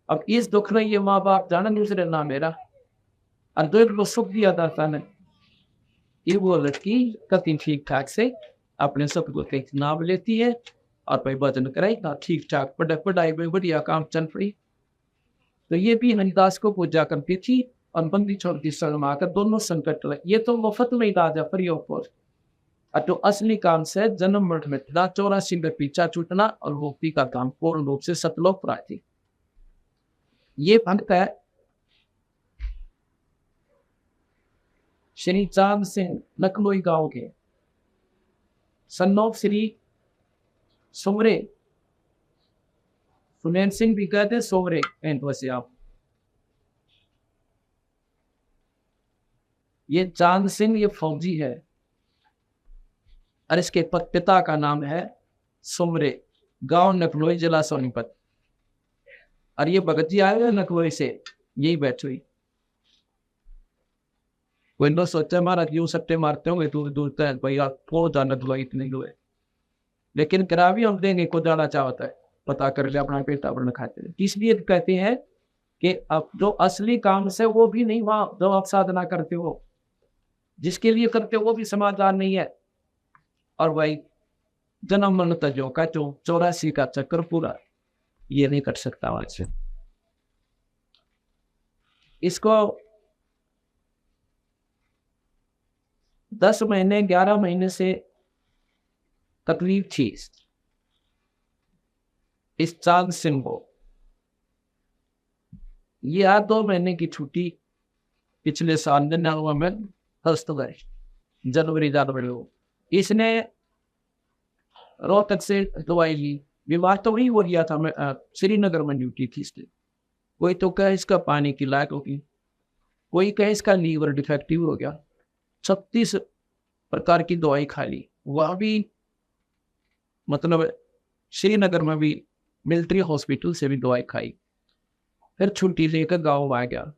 अब इस दुख में ये माँ बाप जाना दूसरे ना मेरा और दो को सुख दिया था ने ये वो लड़की कति ठीक ठाक से अपने सब को नाम लेती है और भाई भजन कराई ना ठीक ठाक पढ़ाई में बढ़िया काम चल पड़ी। तो ये भी हरिदास को पूजा करती थी और बंदी छोड़ती शर्माकर दोनों संकट रहे। ये तो मुफ्त में इलाज है, फ्री ऑफ कॉस्ट। और तो असली काम से जन्म मृत मिटना, 84 में पीछा छूटना और मुक्ति का काम पूर्ण रूप से सतलोक प्राप्ति। ये भक्त है श्री चांद सिंह नकलोई गांव के सन्नोक श्री सोमरे, सुनैन सिंह भी कहते सोमरे वैसे आप। ये चांद सिंह ये फौजी है और इसके पिता का नाम है सोमरे, गांव नकलोई, जिला सोनीपत। और ये भगत जी आए हुए नकलोई से, यही बैठ हुई। कोई लोग सोचते हमारा क्यों सट्टे मारते होंगे दूर दूर तक, भाई आप बहुत जाना नकलोई इतने हुए, लेकिन करावी हम देंगे को जाना चाहता है, पता कर ले अपना पेट अपना खाते। इसलिए कहते हैं कि अब जो असली काम से वो भी नहीं, वहां जो आप साधना करते हो जिसके लिए करते हो वो भी समाधान नहीं है। और भाई जन्म मन तजो का 84 का चक्कर पूरा ये नहीं कर सकता वहां से। इसको 10 महीने 11 महीने से तकलीफ थी इस चांद सिंह को। ये 2 महीने की छुट्टी पिछले साल में हस्त गए जनवरी को। इसने रोहतक से दवाई ली, बीमार तो वही हो गया था, मैं श्रीनगर में ड्यूटी थी इसलिए। कोई तो कहे इसका पानी की लायक होगी, कोई कहे इसका लीवर डिफेक्टिव हो गया। 36 प्रकार की दवाई खा ली। वहाँ भी मतलब श्रीनगर में भी मिलिट्री हॉस्पिटल से भी दवाई खाई। फिर छुट्टी लेकर गाँव आ गया।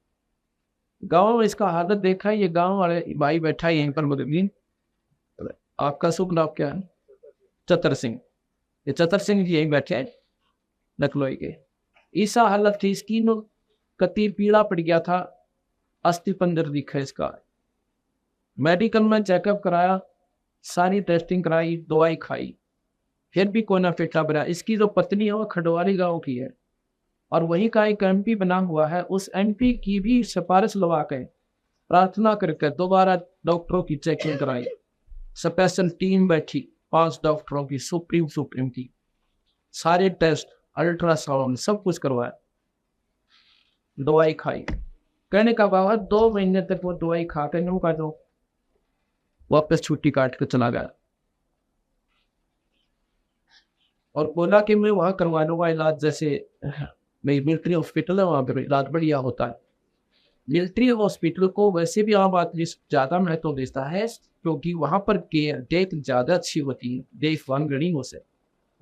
गाँव में इसका हालत देखा, ये गाँव वाले भाई बैठा है यहीं पर मददीन। आपका शुभ नाम क्या है? चतर सिंह। ये चतर सिंह जी यहीं बैठे हैं नकलोई के। ऐसा हालत थी इसकी, नो कति पीड़ा पड़ गया था, अस्थि पंजर दिखा इसका। मेडिकल में चेकअप कराया, सारी टेस्टिंग कराई, दवाई खाई, फिर भी कोई ना फेटा बना। इसकी जो पत्नी है वो खडवारी गांव की है और वहीं का एक एमपी बना हुआ है। उस एमपी की भी सिफारिश लगा के प्रार्थना करके दोबारा डॉक्टरों की चेकिंग कराई। स्पेशल टीम बैठी 5 डॉक्टरों की, सुप्रीम की, सारे टेस्ट, अल्ट्रासाउंड सब कुछ करवाया, दवाई खाई। कहने का बाबा 2 महीने तक वो दवाई खा कर यूं का जो वापस छुट्टी काट कर चला गया और बोला कि मैं वहां करवा लूंगा इलाज, जैसे मेरी मिलिट्री हॉस्पिटल है वहां पर इलाज बढ़िया होता है। मिलिट्री हॉस्पिटल को वैसे भी आम आदमी ज्यादा महत्व देता है क्योंकि वहां पर केयर डेथ ज्यादा अच्छी होती है, देखभाल गरीबों से।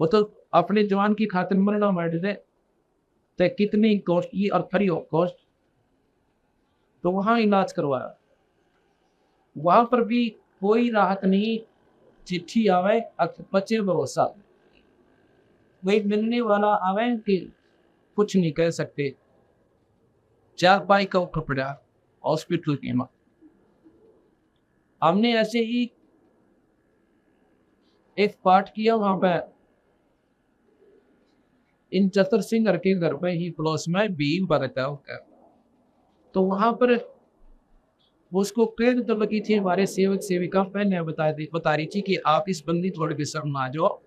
वो तो अपने जवान की खातिर मरना मर दे तो कितनी कॉस्टली और फ्री ऑफ कॉस्ट, तो वहां इलाज करवाया। वहां पर भी कोई राहत नहीं, चिट्ठी आवे बचे भरोसा, वही मिलने वाला आवे कि कुछ नहीं कह सकते। 4 पाई का उठ पड़ा हॉस्पिटल के मां। हमने ऐसे ही एक पाठ किया वहां पे इन चतर सिंह के घर पे ही पड़ोस में भीम बरता होगा। तो वहां पर उसको प्रेर तो लगी थी, हमारे सेवक सेविका पहले बता रही थी कि आप इस बंदी थोड़े के सब ना जाओ,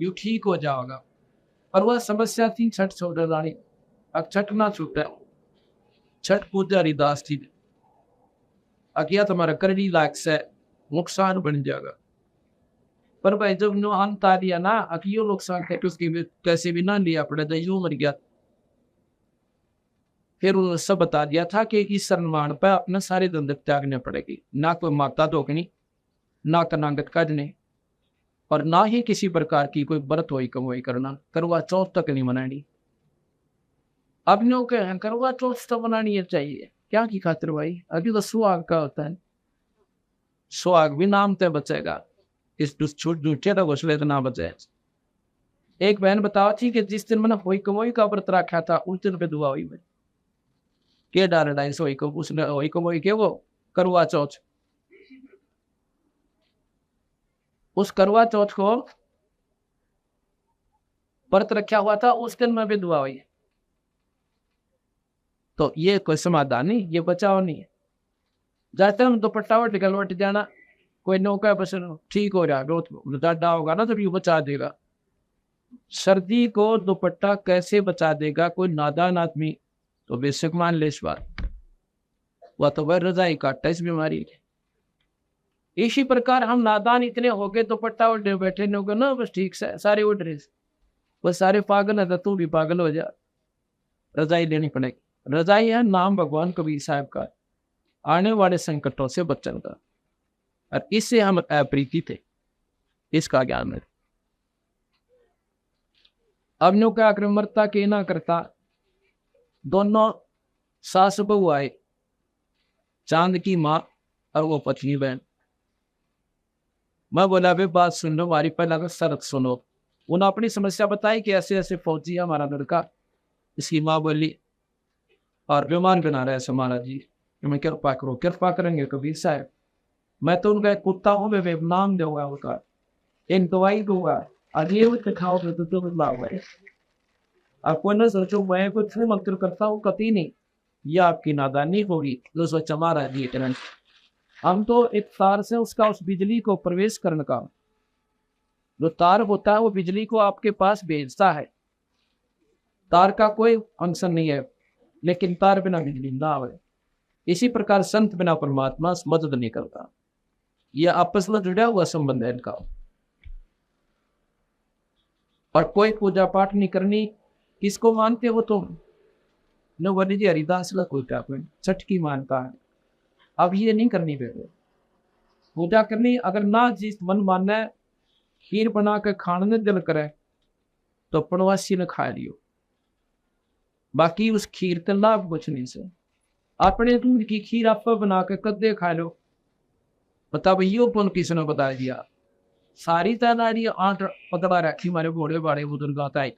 यू ठीक हो जाओगा। और वह समस्या थी छठ छोड़ रानी। अब छठ ना छूटा, छठ पूजा हरिदास थी अकिया तुम्हारा करनी लाख से नुकसान बन जाएगा। पर भाई जब नो अंत आ दिया ना, अकियो नुकसान है उसकी कैसे भी ना लिया पड़े तो यूं मर गया। फिर उन्होंने सब बता दिया था कि इस सम्मान पर अपना सारे धंधे त्यागने पड़ेगी, ना कोई माता धोकनी, ना कनांगत काटने, और ना ही किसी प्रकार की कोई व्रत होई कमाई करना। करवा चौथ तक नहीं मनानी। अब नो कह करवा चौथ तो मनानी चाहिए क्या की खातिर भाई? अभी तो सुहाग का होता है, सुहाग भी नाम ते बचेगा, इस झूठे तो घोसले तो ना बचे। एक बहन बताओ थी कि जिस दिन मैंने होई कमाई का व्रत रखा था उस दिन पे दुआ हुई। क्या डाल डाइन सोई को उसने होई कमाई के वो करवा चौथ, उस करवा चौथ को व्रत रखा हुआ था, उस दिन में भी दुआ हुई। तो ये कोई समाधान नहीं, ये बचाव नहीं है। जाते हम दुपट्टा वट निकल वट जाना, कोई नौका बस ठीक हो जाएगा, डाटा होगा ना तो ये बचा देगा। सर्दी को दुपट्टा कैसे बचा देगा कोई नादान आदमी? तो बेशक मान ले इस बात, वह तो वह रजाई काटता इस बीमारी के। इसी प्रकार हम नादान इतने हो गए, दुपट्टा उठे बैठे न होगा ना, बस ठीक से सारे उठ रहे, बस सारे पागल है तो तू भी पागल हो जा। रजाई लेनी पड़ेगी। रजाई है नाम भगवान कबीर साहब का, आने वाले संकटों से बचन का, और इससे हम अप्रीति थे, इसका ज्ञान है। अब नो क्या आक्रमणता के ना करता, दोनों सास बहू आए, चांद की माँ और वो पत्नी बहन। मैं बोला भाई बात सुन लो, हमारी पहला शर्त सुनो। उन्होंने अपनी समस्या बताई कि ऐसे ऐसे फौजी है हमारा लड़का। इसकी माँ बोली और विमान बना रहा है हमारा जी, मैं कृपा करो। कृपा करेंगे कबीर साहब, मैं तो उनका कुत्ता हूँ, मैं नाम दूंगा उनका, इन दवाई दूंगा, अगले खाओ तो लाभ है। आपको न सोचो मैं कुछ मंत्र करता हूँ, कति नहीं, यह आपकी नादानी होगी जो सोच हमारा जी। हम तो एक तार से उसका उस बिजली को प्रवेश करने का, जो तार होता है वो बिजली को आपके पास भेजता है। तार का कोई फंक्शन नहीं है, लेकिन तार बिना बिजली ना आवे। इसी प्रकार संत बिना परमात्मा मदद नहीं करता। यह आपस में जुड़ा हुआ संबंध है इनका। और कोई पूजा पाठ नहीं करनी, किसको मानते हो तुम? न वनी जी हरिदास ला कोई छठ की मानता है। अब ये नहीं करनी बेटे, पूजा करनी। अगर ना जिस मन माने खीर बना के खाने दिल करे तो पड़वासी ने खा लियो, बाकी उस खीर का लाभ कुछ नहीं से। अपने दूध की खीर आप बना के कदे खा लो, बता भैया कौन किसने बता दिया। सारी तैयारी आठ पकड़ा रखी हमारे बड़े बड़े बुजुर्ग आता है,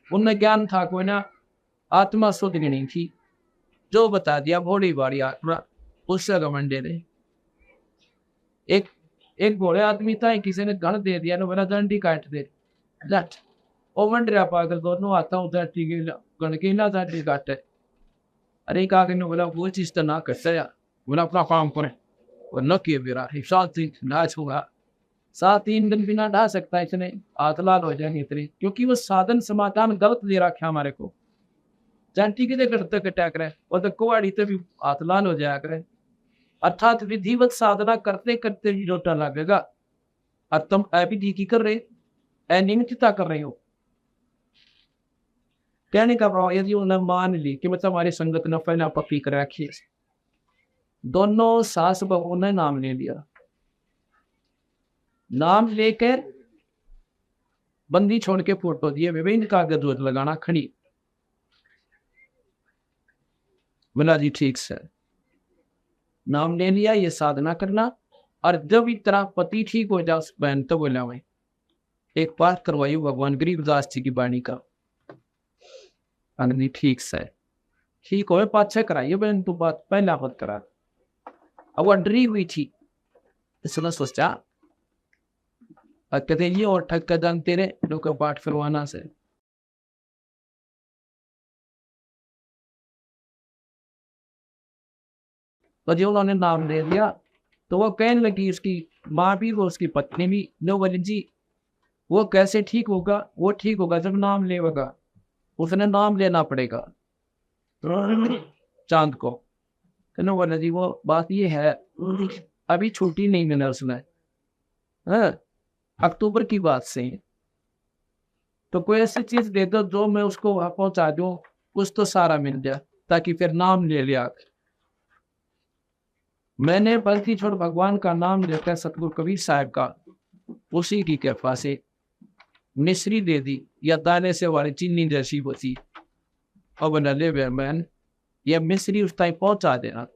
उनमें ज्ञान था कोई ना, आत्मा शुद्ध नहीं थी, जो बता दिया भोड़ी बाड़ी आत्मा उससे घमंडे ने। एक एक भोले आदमी था, किसी ने गण दे दिया ना, मेरा दंडी काट दे लट ओ मंडरिया पाकर दोनों आता उधर गण के ना दंडी काटे। अरे कहा कि बोला वो चीज तो ना करते यार, बोला अपना काम करें और न किए मेरा हिसाब से नाच होगा। 7-3 दिन बिना ढा सकता है, इतने आतलाल हो जाएंगे इतने, क्योंकि वो साधन समाधान गलत दे रखा हमारे को। जानती के करते कटा करे और तो कुआड़ी तो भी आतलाल हो जाया करे। अर्थात विधिवत साधना करते करते ही लोटा लगेगा, और तुम अभी की कर रहे अनियमितता कर रहे हो। कहने का भाव यदि उन्हें मान ली कि मतलब हमारी संगत ने पहले पक्की कर रखी, दोनों सास बहू ने नाम ले लिया, नाम लेकर बंदी छोड़ के फोटो दिए, विभिन्न कागज रोज लगाना खड़ी। बोला जी ठीक से, नाम ले लिया, ये साधना करना, और जब इतना पति ठीक हो जाए उस बहन तो बोला वही एक पाठ करवाई भगवान गरीबदास जी की वाणी का। अग्नि ठीक से ठीक हो पाछे कराइए बहन, तू बात पहला मत करा। अब वो डरी हुई थी, इसने सोचा कहते ये और ठग का दान तेरे लोग पाठ करवाना से। तो जो उन्होंने नाम दे दिया तो वो कहने लगी, उसकी माँ भी वो उसकी पत्नी भी, लो बोले जी वो कैसे ठीक होगा, वो ठीक होगा जब नाम लेगा, उसने नाम लेना पड़ेगा चांद को। तो बोले जी वो बात ये है अभी छुट्टी नहीं मिला उसने, अक्टूबर की बात से, तो कोई ऐसी चीज दे दो जो मैं उसको वहां पहुंचा दूं, कुछ तो सारा मिल जाए ताकि फिर नाम ले लिया। मैंने बल्कि छोड़ भगवान का नाम लेकर सतगुरु कबीर साहब का उसी की कृपा से मिश्री दे दी, या दाने से वाली चीनी जैसी होती, और बना ले मैन ये मिश्री उस टाइम पहुंचा देना।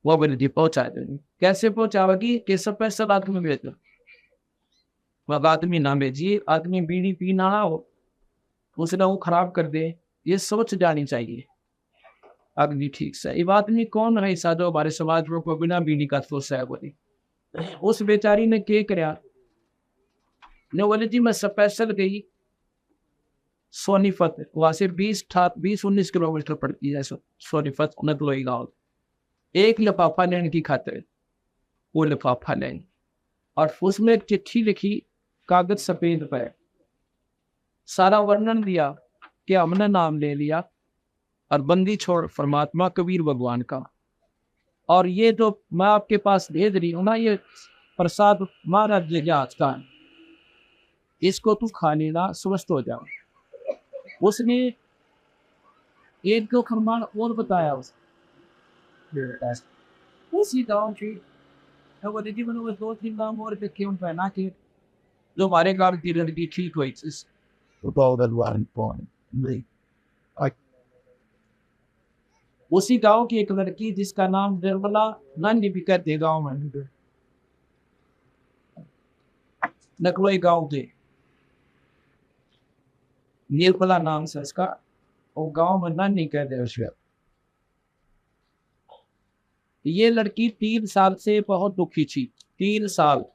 वो बोले जी पहुंचा देंगे। कैसे पहुंचावेगी कि सब पैसा आदमी भेजना, वह आदमी ना भेजिए, आदमी बीड़ी पीना हो उसने वो खराब कर दे, ये सोच जानी चाहिए। अग्नि ठीक से ये आदमी कौन है ऐसा जो हमारे समाज को बिना बीड़ी का सोच है बोली। उस बेचारी ने क्या कराया, ने बोले जी मैं स्पेशल गई सोनीपत, वहां से 20-19 किलोमीटर पड़ती है सोनीपत नकलोई गाँव, एक लिफाफा लेने की खातिर वो लिफाफा लेने, और उसमें एक चिट्ठी लिखी कागज सफेद पर, सारा वर्णन दिया कि हमने नाम ले लिया और बंदी छोड़ परमात्मा कबीर भगवान का, और ये जो मैं आपके पास भेज रही हूँ ना, ये प्रसाद महाराज जी आज का है, इसको तू खा लेना स्वस्थ हो जाओ। उसने एक दो फरमान और बताया उसी गाँव की, वो 2-3 गाँव और देखे उन पहना के जो हमारे गाँव की लड़की ठीक हुई। उसी गांव की एक लड़की जिसका नाम निर्मला नंदी भी कहते गाँव में, नकलोई गांव थे, निर्मला नाम से इसका, वो गांव में नंदी कहते उसका। ये लड़की 3 साल से बहुत दुखी थी, 3 साल।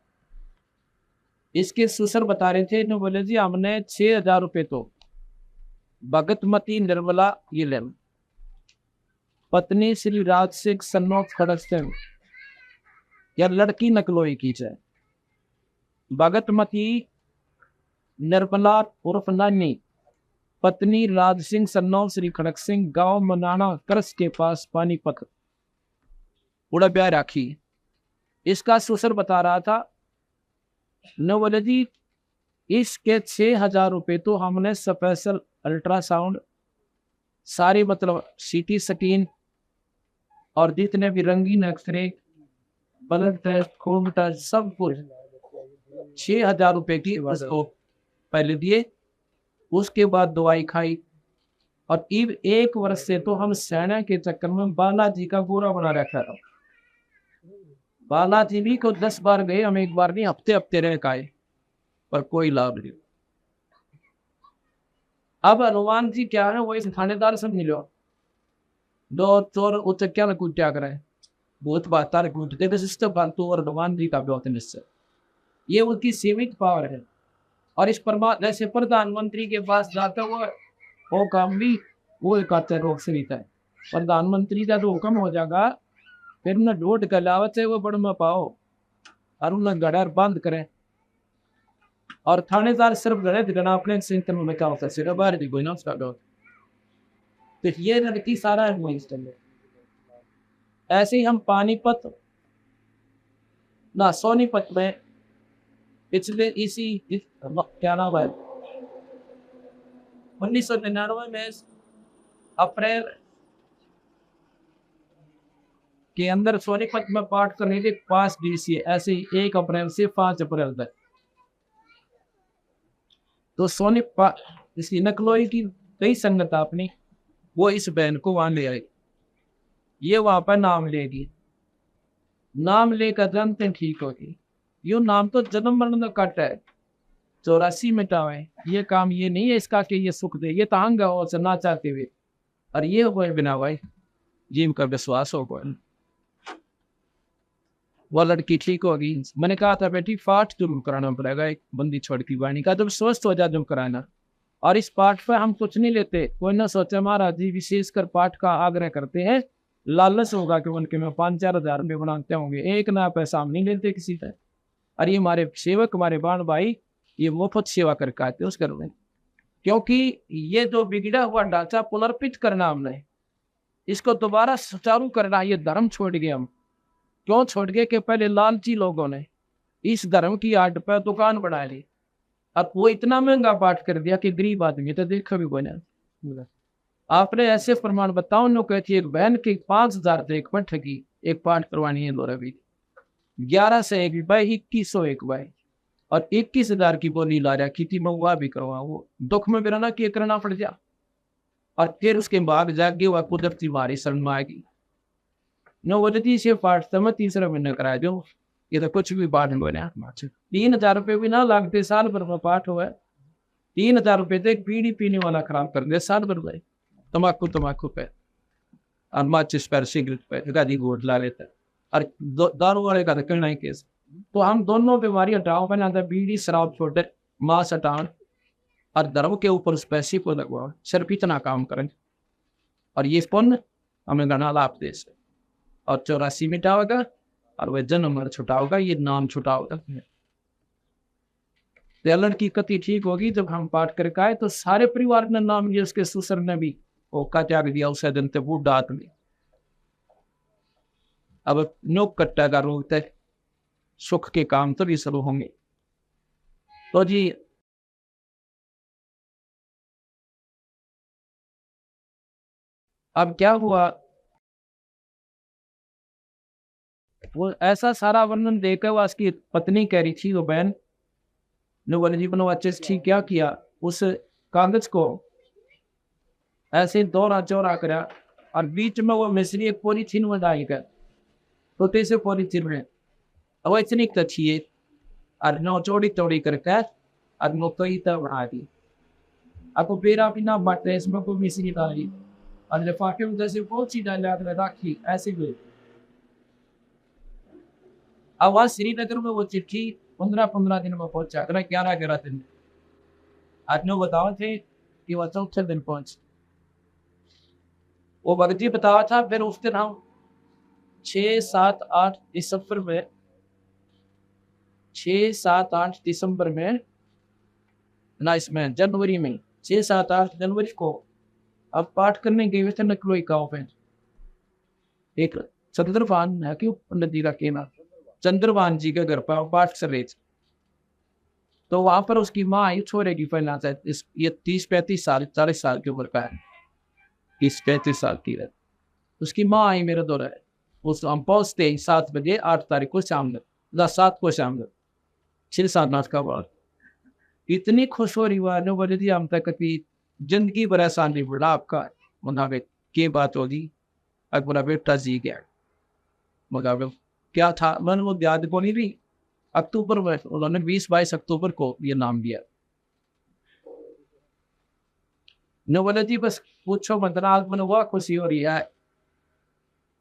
इसके ससुर बता रहे थे, तो बोले जी हमने 6,000 रुपये तो भगतमती निर्मला ये ले, पत्नी श्री राज सिंह सन्नौत खड़क सिंह, या लड़की नकलोई की है, भगतमती निर्मला उर्फ नानी, पत्नी राज सिंह सन्नौत श्री खड़क सिंह, गांव मनाना करस के पास पानीपत, उड़ा ब्याह राखी। इसका ससुर बता रहा था, न बोले जी इसके 6,000 रुपये तो हमने स्पेशल अल्ट्रासाउंड सारे मतलब सीटी स्कैन और जितने भी रंगीन एक्सरे ब्लड टेस्ट, खून टेस्ट, सब कुछ 6,000 रुपए की उसको पहले दिए। उसके बाद दवाई खाई। और इब 1 वर्ष से तो हम सेना के चक्कर में बालाजी का गोरा बना रखा था। बालाजी भी को 10 बार गए हम, 1 बार नहीं, हफ्ते हफ्ते रह के आए, पर कोई लाभ नहीं। अब हनुमान जी क्या है, वो इस थानेदार से मिलो, दो चोर उच्च क्या कुट्या करे, बहुत बात तार कूटते थे सिस्टम फालतू, और हनुमान जी का भी होते निश्चय, ये उनकी सीमित पावर है। और इस परमात्मा जैसे प्रधानमंत्री के पास जाता वो काम भी वो एक रोग से रहता है। प्रधानमंत्री का तो हुक्म हो जाएगा, फिर न ढोट गलावत है वो बड़ में पाओ, और उन्हें गड़र बंद करें। और थानेदार सिर्फ गड़े दिखना अपने सिंह में क्या होता है, सिर्फ बाहर भी कोई ना उसका डॉट। तो ये लड़की सारा है इस टाइम में। ऐसे ही हम पानीपत ना सोनीपत में पिछले क्या नाम है 1999 में अप्रैल के अंदर सोनीपत में पाठ करने के 5 दिवसीय, ऐसे ही 1 अप्रैल से 5 अप्रैल तक। तो सोनीपत इसकी नकलोई की कई संगत अपनी वो इस बहन को वहां ले आई। ये वहां पर नाम लेगी, नाम लेकर जन्म ठीक होगी। यू नाम तो जन्म मरण का कट है, 84 मिटावे। ये काम ये नहीं है इसका कि ये सुख दे, ये तांग और से ना चाहते हुए, और ये हो बिना भाई जिम का विश्वास हो गया। वो लड़की ठीक होगी। मैंने कहा था बेटी पाठ जरूर कराना पड़ेगा, एक बंदी छोड़ की वाणी का, जब स्वस्थ हो जाए जब कराना। और इस पाठ पर हम कुछ नहीं लेते, कोई ना सोचे महाराज जी विशेषकर पाठ का आग्रह करते हैं, लालच होगा कि उनके में 5-4 हज़ार रुपये बनाते होंगे, एक ना पैसा हम नहीं लेते किसी से। और ये हमारे सेवक, हमारे बाण भाई, ये मुफ्त सेवा करके आते उस घर में। क्योंकि ये जो बिगड़ा हुआ ढांचा पुनर्पित करना हमने, इसको दोबारा सुचारू करना, ये धर्म छोड़ गए हम। क्यों छोड़ गए कि पहले लालची लोगों ने इस धर्म की आड़ पर दुकान बना ली, अब वो इतना महंगा पाठ कर दिया कि गरीब आदमी तो देखा भी कोई ना। आपने ऐसे प्रमाण बताओ नो कहती है, एक बहन की 5,000 से एक पठ की एक पाठ करवानी है, दो रवि 11 से 1 बाई 2101 बाई, और 21,000 की बोली ला रहा की महुआ भी करवा, वो दुख में बिराना कि करना पड़ जा। और फिर उसके बाद जाके हुआ कुदरती मारी शरण में आएगी नो वजती से पाठ समय 3रा महीने करा दो। ये तो कुछ भी पाठ हो रहा 3,000 रुपये भी ना लागते, साल भर में पाठ हुआ 3,000 रुपये तो एक बीड़ी पीने वाला खराब कर दे साल भर में। तम्बाकू पे और माचिस पर, सिगरेट पे गादी गोट ला लेता है, और दारू वाले का तो करना ही केस। तो हम दोनों बीमारी हटाओ, बना बीड़ी शराब छोटे, मांस हटाओ, और धर्म के ऊपर उस पैसे को लगवाओ, सिर्फ इतना काम करें, और ये पुण्य हमें गना लाभ दे। और 84 मिटाओगा, और वह जन्म मर छुटाओगा, ये नाम छुटाओगा। लड़की कति ठीक होगी जब हम पाठ करके आए, तो सारे परिवार ने नाम लिया, उसके ससुर ने भी ओका त्याग दिया उसे दिन ते बूढ़ा आदमी। अब नोक कट्टा का रोग तक सुख के काम तभी शुरू होंगे। तो जी अब क्या हुआ, वो ऐसा सारा वर्णन देकर वो उसकी पत्नी कह रही थी, वो बहन ने बोले जी बनो अच्छे से ठीक क्या किया, उस कागज को ऐसे दौरा चौरा करा, और बीच में वो मिश्री एक पॉलीथीन में डालकर, तो कैसे पॉलीथीन में अब इतनी अच्छी और नौ चौड़ी चौड़ी करके और नो कई तब बना दी। आपको पेरा भी ना बांटते, इसमें कोई मिश्री डाली और लिफाफे में जैसे बहुत सी डाल राखी ऐसे हुए। अब वहां श्रीनगर में वो चिट्ठी 15-15 दिन में पहुंचा, 11 दिन। आज नो बताओ थे कि वह 4थे दिन पहुंच, वो भगती बताया था। फिर उस दिन हम 6-7-8 दिसंबर में 6-7-8 दिसंबर में ना, इसमें जनवरी में 6-7-8 जनवरी को अब पाठ करने गए थे नकलोई गाँव में। एक चंद्रभान है कि पंडित जी का कहना, चंद्रभान जी के घर पर पाठ कर रहे थे। तो वहां पर उसकी माँ आई, छोरे की फैला था, ये 30-35 साल 40 साल की उम्र का है, 30-35 साल की है। उसकी माँ आई मेरे दौरा है, उस हम पहुँचते ही 7 बजे 8 तारीख को शाम तक 7 को शाम तक 6-7 नाथ का बाद इतनी खुश हो रही वाले बोले थी हम तक कि जिंदगी भर एहसान नहीं पड़ा आपका मुनाफे की बात होगी अकबर बेटा जी गया मगर क्या था मैंने वो याद को नहीं भी अक्टूबर में उन्होंने 20-22 अक्टूबर को ये नाम दिया न बोले जी बस पूछो मतलब आज मैंने वह खुशी हो रही है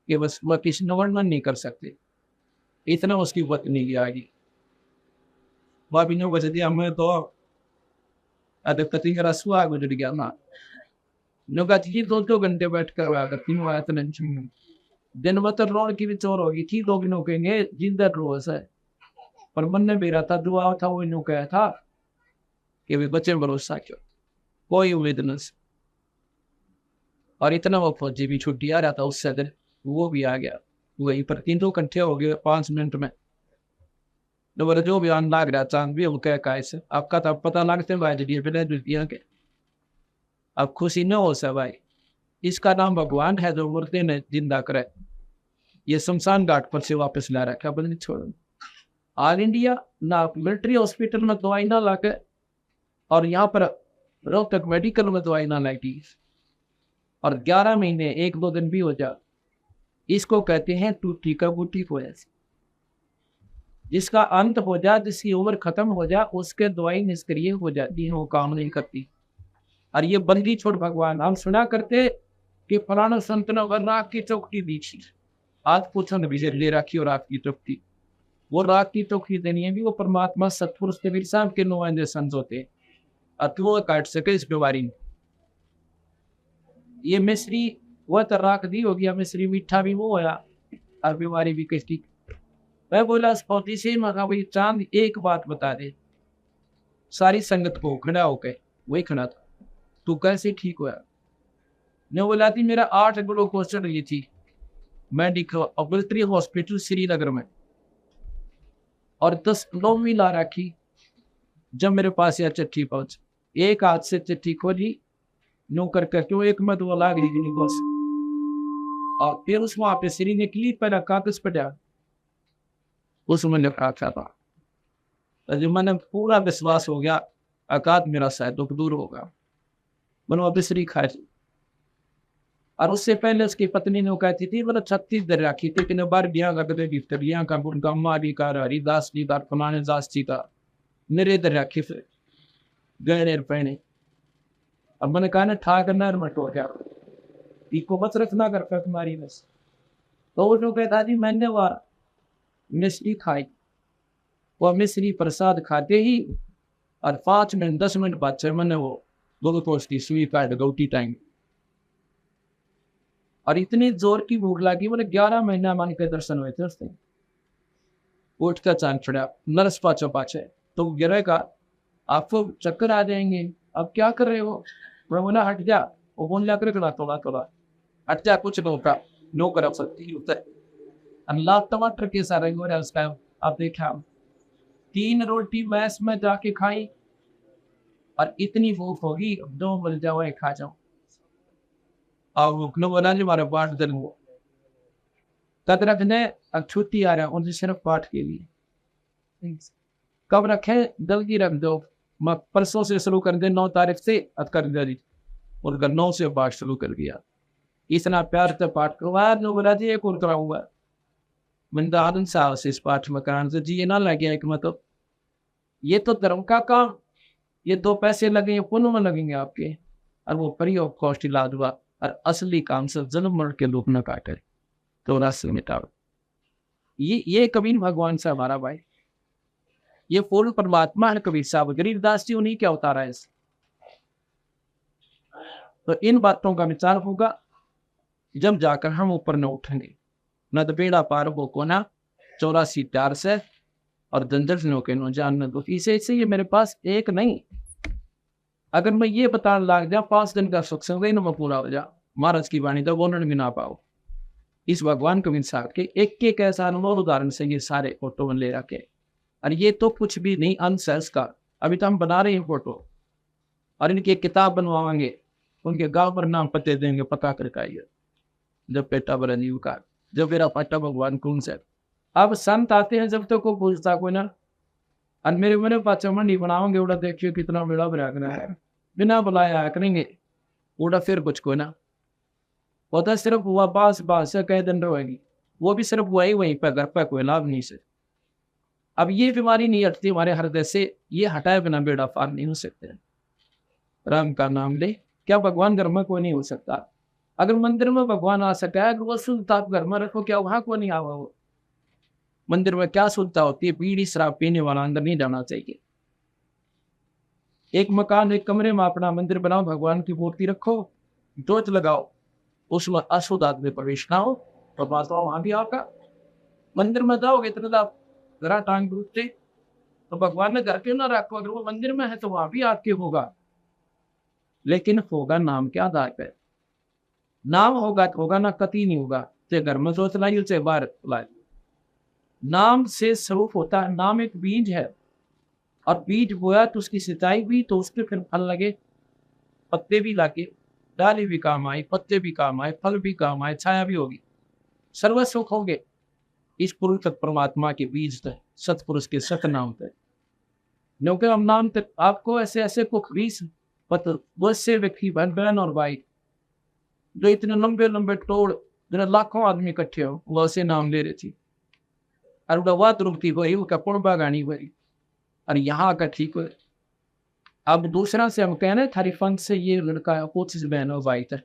कि बस वह किसी ने वर्णन नहीं कर सकते इतना उसकी पत्नी की आगे वह भी नहीं बचे दिया मैं तो अरे पति का रसुआ गुजर गया ना नुका थी 2 घंटे बैठ कर आया करती हूँ आया दिन भर तो रोड की भी चोर होगी थी लोग इन्हों कहेंगे जिंदा रोज है पर मन में मेरा था दुआ था वो इन्हों कहा था कि वे बच्चे भरोसा क्यों कोई उम्मीद न और इतना वो फौजी भी छुट्टी आ रहा था उससे दिन वो भी आ गया वहीं पर 3 घंटे हो गए 5 मिनट में तो जो भी आन लाग रहा चांद भी वो कह कैसे आपका तो पता लगते भाई जी बिना के अब खुशी न हो सा भाई इसका नाम भगवान है जो मुर्दे ने जिंदा करे ये शमशान घाट पर से वापस ला रखा बदली छोड़ ऑल इंडिया ना मिलिट्री हॉस्पिटल में दवाई ना लाके और यहाँ पर रोहतक मेडिकल में दवाई ना लगी और 11 महीने 1-2 दिन भी हो जा इसको कहते हैं टूटी का बूटी को ऐसे जिसका अंत हो जा जिसकी उम्र खत्म हो जा उसके दवाई निष्क्रिय हो जाती है वो काम नहीं करती और ये बंदी छोड़ भगवान हम सुना करते कि फलाना संत ने राख की चौकी दी थी आज पूछो न विजय ले रखी और राख की चौकी वो राख की चौकी देनी है भी वो परमात्मा सतपुरुष के वीर साहब के नुमाइंदे संत होते हैं और तो वो काट सके इस बीमारी में ये मिश्री वह तो राख दी होगी मिश्री मीठा भी वो होया और बीमारी भी किसकी मैं बोला स्पौती से मगा भाई चांद एक बात बता दे सारी संगत को खड़ा होकर वही खड़ा था तू कैसे ठीक हुआ ने बोला थी मेरा 8 ग्लूकोज चढ़ गई थी मेडिकल हॉस्पिटल श्रीनगर में और 10 लोग भी ला रखी जब मेरे पास यह चिट्ठी पहुंच एक हाथ से चिट्ठी खोली नो कर क्यों एक मत वो लाग रही बस और फिर उस वहां पे श्री ने क्लिप पर कागज पटा उसमें लिखा था तो मैंने पूरा विश्वास हो गया अकाद मेरा शायद दुख दूर होगा मनो बिसरी खाए और उससे पहले उसकी पत्नी ने कहती थी मतलब 36 दर रखी थी कि बार बिया लगते गिफ्तरिया का उनका मारी का हरिदास जी का फलाने दास जी का मेरे दर रखी फिर गहने पहने अब मैंने कहा ना ठा करना मट हो गया को बस रखना कर तुम्हारी बस तो वो कहता जी मैंने वह मिश्री खाई वो मिश्री प्रसाद खाते ही और 5 मिनट 10 मिनट बाद से मैंने वो ग्लूकोज की सुई काट गौटी टाइम और इतनी जोर की भूख लगी बोले 11 महीना मान के दर्शन हुए थे उसने उठ का चांद चढ़ा नर्स पाछे तो गिरेगा आपको चक्कर आ जाएंगे अब क्या कर रहे हो बोला हट जा वो बोल जाकर थोड़ा हट जा कुछ नो कर सकती होता है अल्लाह टमाटर के सारे हो रहा है उसका आप देखा 3 रोटी मैस में जाके खाई और इतनी भूख होगी 2 मिल जाओ खा जाओ और बोला जी हमारे पाठ दिन हो तद रखने अब छुट्टी आ रहा है उनसे सिर्फ पाठ के लिए कब रखे जल्दी रख दो मैं परसों से शुरू कर दे 9 तारीख से कर दे और 9 से पाठ शुरू कर दिया इतना प्यार से पाठ करवाया नो बोला जी एक और कराऊंगा मैंने आनंद साहब से इस पाठ में कराने से जी ये ना लगे एक मतलब ये तो धर्म का काम ये 2 पैसे लगेंगे पुण्य में लगेंगे आपके और वो फ्री ऑफ कॉस्ट इलाज हुआ और असली काम से जन्म मरण के लोग न काटे तो रास्ते मिटाओ ये कबीर भगवान से हमारा भाई ये पूर्ण परमात्मा है कबीर साहब गरीबदास जी उन्हीं क्या उतारा है तो इन बातों का विचार होगा जब जाकर हम ऊपर न उठेंगे न तो बेड़ा पार हो को ना 84 प्यार से और दंजर नो के नो जानना दो इसे ये मेरे पास एक नहीं अगर मैं ये बताने लग जा 5 दिन का सुख संग मैं पूरा हो जा महाराज की वाणी तो वर्णन भी ना पाओ इस भगवान कबीर साहब के एक ऐसा अनुभव उदाहरण से ये सारे फोटो ले रखे और ये तो कुछ भी नहीं अनसंस्कार अभी तो हम बना रहे हैं फोटो और इनकी किताब बनवाएंगे उनके गांव पर नाम पते देंगे पता करके आइए जब पेटा बरनीव का जो मेरा पट्टा भगवान कौन से। अब संत आते हैं जब तक को पूछता कोई ना, और मेरे मेरे पास मंडी बनाओगे उड़ा, देखिए कितना बड़ा बरागना है, बिना बुलाया करेंगे उड़ा, फिर कुछ कोई ना होता, सिर्फ हुआ बास बास से कह दिन रहेगी, वो भी सिर्फ वही वहीं पर घर पर, कोई लाभ नहीं से। अब ये बीमारी नहीं हटती हमारे हृदय से, ये हटाए बिना बेड़ा पार नहीं हो सकते। राम का नाम ले, क्या भगवान घर में कोई नहीं हो सकता? अगर मंदिर में भगवान आ सका है, अगर वो शुद्धता आप घर में रखो, क्या वहां को नहीं आवा? वो मंदिर में क्या शुद्धता होती है? बीड़ी शराब पीने वाला अंदर नहीं जाना चाहिए। एक मकान एक कमरे में अपना मंदिर बनाओ, भगवान की मूर्ति रखो, जोत लगाओ, उसमें अशुद्ध आदमी प्रवेश ना हो, तो बात वहां भी आपका। मंदिर में जाओगे इतना जरा टांग डूबते, तो भगवान ने घर के ना रखो, अगर वो मंदिर में है तो वहां भी आपके होगा, लेकिन होगा नाम के आधार पर। नाम होगा तो होगा ना, कति नहीं होगा, चाहे घर में सोच लाई चाहे बाहर लाई। नाम से स्वरूप होता है, नाम एक बीज है, और बीज बोया तो उसकी सिंचाई भी, तो उसके फिर फल लगे, पत्ते भी लगे, डाली भी काम आए, पत्ते भी काम आए, फल भी काम आए, छाया भी होगी, सर्व सुख होंगे। इस पुरुष तक परमात्मा के बीज तक, सतपुरुष के सत नाम तक, क्योंकि हम नाम तक आपको ऐसे ऐसे कुछ बीज पत्र, बहुत से व्यक्ति बहन बहन और भाई जो इतने लंबे लंबे टोड़, जिन्हें लाखों आदमी इकट्ठे हो, वो ऐसे नाम ले रही थी, और बात रुकती हुई उसका पुणबा गानी हुई, और यहाँ का ठीक हुए। अब दूसरा से हम कहने थारी फंड से ये लड़का कुछ बहन हो भाई तक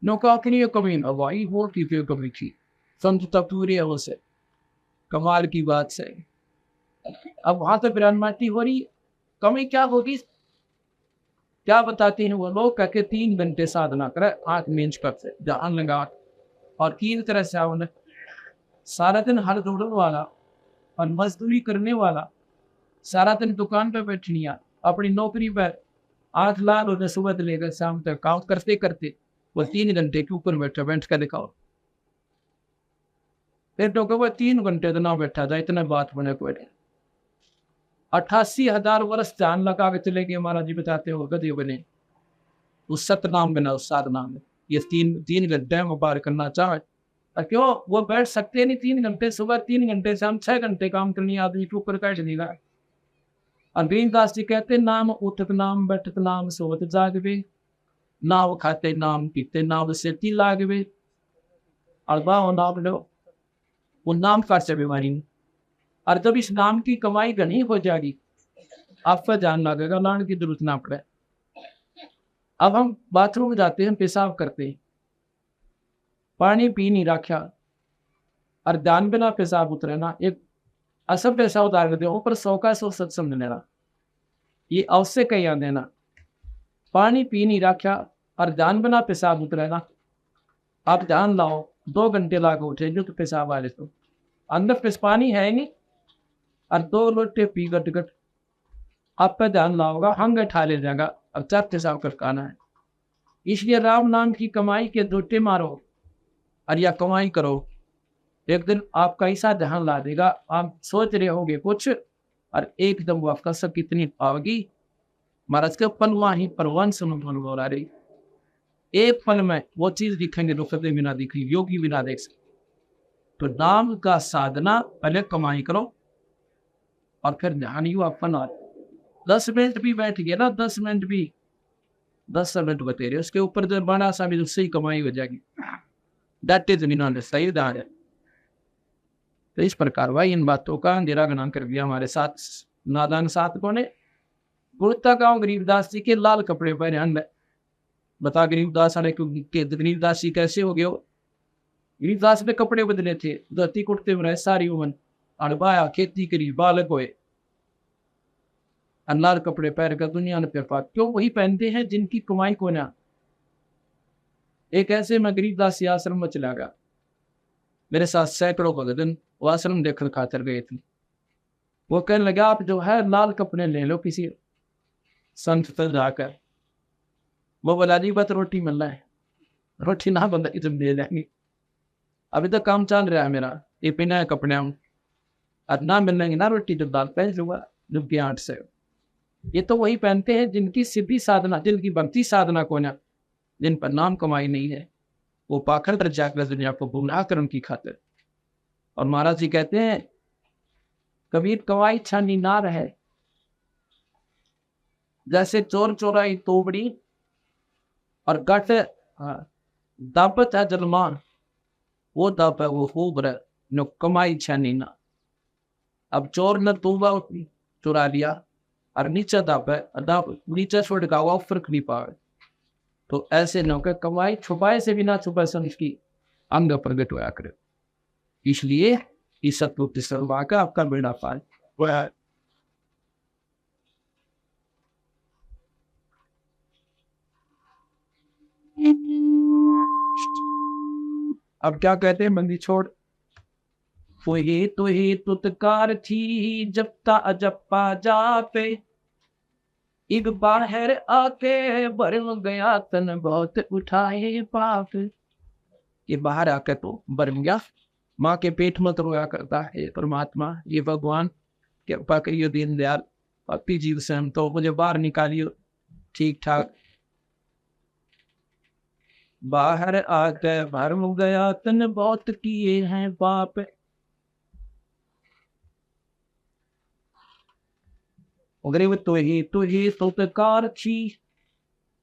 नौका के लिए कमी ना भाई, वो की फिर कमी थी, संतता पूरी है उसे, कमाल की बात से। अब वहां तो ब्रह्माती हो रही, कमी क्या होगी? क्या बताते हैं वो लोग? कहके 3 घंटे साधना करे, 8 मींच करते ध्यान लगा, और 3 तरह से आवल सारा दिन हर दौड़ने वाला और मजदूरी करने वाला, सारा दिन दुकान पे बैठनी, अपनी नौकरी पर 8 लाख रुपये सुबह से लेकर शाम तक काम करते करते वो 3 घंटे के ऊपर बैठ कर दिखाओ, फिर तो वो 3 घंटे तो ना बैठा था, इतना बात बने कोई 88,000 वर्ष ध्यान लगा के चले गए। महाराज जी बताते हो गधे बने उस सत नाम बिना, उस साध नाम में ये 3 घंटे में पार करना चाहे, और क्यों वो बैठ सकते नहीं 3 घंटे, सुबह 3 घंटे शाम 6 घंटे काम करनी आदमी के ऊपर काट देगा। और बीनदास जी कहते नाम उठत नाम बैठत नाम सोत जागवे, नाव खाते नाम पीते नाम से ती लागवे, और बाहो नाम लो, वो नाम का से बीमारी। और जब इस नाम की कमाई घनी हो जाएगी, आपका ध्यान लगेगा, लाने की जरूरत ना पड़े। अब हम बाथरूम में जाते हैं, पेशाब करते हैं, पानी पी नहीं रखा, और ध्यान बिना पेशाब उतरे ना, एक असब पैसा उतार दे ऊपर 100 का 100 सत्संग लेना, ये अवश्य कहीं देना। पानी पी नहीं रखा और ध्यान बिना पेशाब उतरे ना, आप ध्यान लाओ 2 घंटे लाके उठे जो तो पेशाब वाले, तो अंदर पेश पानी है नहीं, और 2 लोटे पी गट गट, आप पे ध्यान लाओगा, हंग ठा ले जाएगा, अब 4 पेशाब कर खाना है। इसलिए राम नाम की कमाई के दोटे मारो और या कमाई करो, एक दिन आपका ऐसा ध्यान ला देगा, आप सोच रहे होगे कुछ और एकदम वो आपका सब कितनी आओगी। महाराज के पलवा ही परवान समझ बोला रही, एक पल में वो चीज दिखेंगे जो कभी बिना दिखी, योगी बिना देख सकते। तो नाम का साधना, पहले कमाई करो और फिर ध्यान ही अपना 10 मिनट भी बैठ गया ना, 10 मिनट भी 10 मिनट बते रहे, उसके ऊपर जब बड़ा सा भी उससे ही कमाई हो जाएगी। दैट इज मीन सही ध्यान है। तो इस प्रकार भाई इन बातों का अंधेरा गना कर दिया हमारे साथ नादान साधकों ने। गुरुता गाँव गरीबदास जी के लाल कपड़े पहने अंदर, बता गरीबदास गरीबदास जी कैसे हो गए? गरीबदास ने कपड़े बदले थे, धरती कुटते में रहे सारी उमन, अड़बाया खेती करी बालक हुए, लाल कपड़े पहन कर दुनिया ने फिर क्यों वही पहनते हैं जिनकी कमाई को ना। एक ऐसे मैं गरीबदास जी आश्रम में चला गया, मेरे साथ सैकड़ों भगतन वो आश्रम देखने खातर गए थे। वो कहने लगा आप जो है लाल कपड़े ले लो किसी संत तक जाकर। वो बोला जी बस रोटी मिल रहा है, रोटी ना बंदा तुम ले लेंगे, अभी तो काम चल रहा है मेरा, ये पहना है कपड़े हम, अब ना मिलेंगे ना रोटी, जब दाल पहन लूंगा जबकि 8 से। ये तो वही पहनते हैं जिनकी सिद्धि साधना, जिनकी भक्ति साधना को ना, जिन पर नाम कमाई नहीं है, वो पाखंड रचा कर दुनिया को गुमराह करने की खातिर। और महाराज जी कहते हैं कबीर कवाई छानी ना रहे, जैसे चोर चोराई तोबड़ी और गट दापत है जलमान, वो दाप है वो खूब रहे न कमाई छानी ना। अब चोर ने तोबा चुरा लिया और नीचे दाप है, दाप नीचे छोड़ का हुआ फर्क नहीं पावे। तो ऐसे नौके कमाई छुपाए से भी ना छुपाए समझ की अंग प्रगट होया करे। इसलिए इस सतपुत्र सर्वा का आपका बेड़ा पार। अब क्या कहते हैं बंदी छोड़, तुही तुतकार थी जपता अजप्पा जापे, एक बाहर आके बरम गया तन बहुत उठाए पाप। ये बाहर आकर तो बरम गया, माँ के पेट में तो रोया करता है परमात्मा, ये भगवान कृपा करियो दीनदयाल भक्ति जीव से हम तो मुझे बाहर निकालियो ठीक ठाक। बाहर आकर भरम गया तन बहुत किए हैं पाप। गरीब तुही तुतकार थी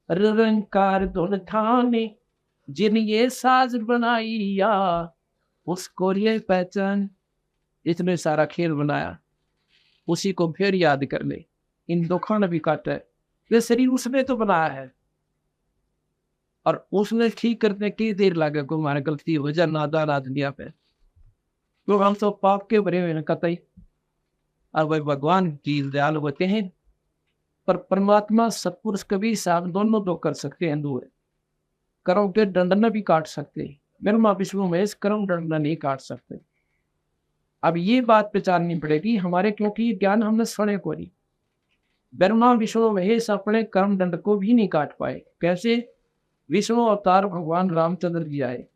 रंकार धुन थाने, जिन ये साज बनाइया उसको ये पहचान। इतने सारा खेल बनाया, उसी को फिर याद कर ले, इन दुखों भी काटा है। ये शरीर उसने तो बनाया है और उसने ठीक करने की देर लगे को हमारी गलती हो जाए नादान आदमिया पे, तो हम तो पाप के भरे हुए कतई। और वह भगवान जी दयालु होते हैं, पर परमात्मा सतपुरुष कबीर साहब दोनों दो कर सकते हैं। दो है कर्म के दंडन भी काट सकते हैं, ब्रह्मा विष्णु महेश कर्म दंड नहीं काट सकते। अब ये बात पहचाननी पड़ेगी हमारे, क्योंकि ज्ञान हमने सुने को नहीं। ब्रह्मा विष्णु महेश अपने कर्म दंड को भी नहीं काट पाए। कैसे? विष्णु अवतार भगवान रामचंद्र जी आए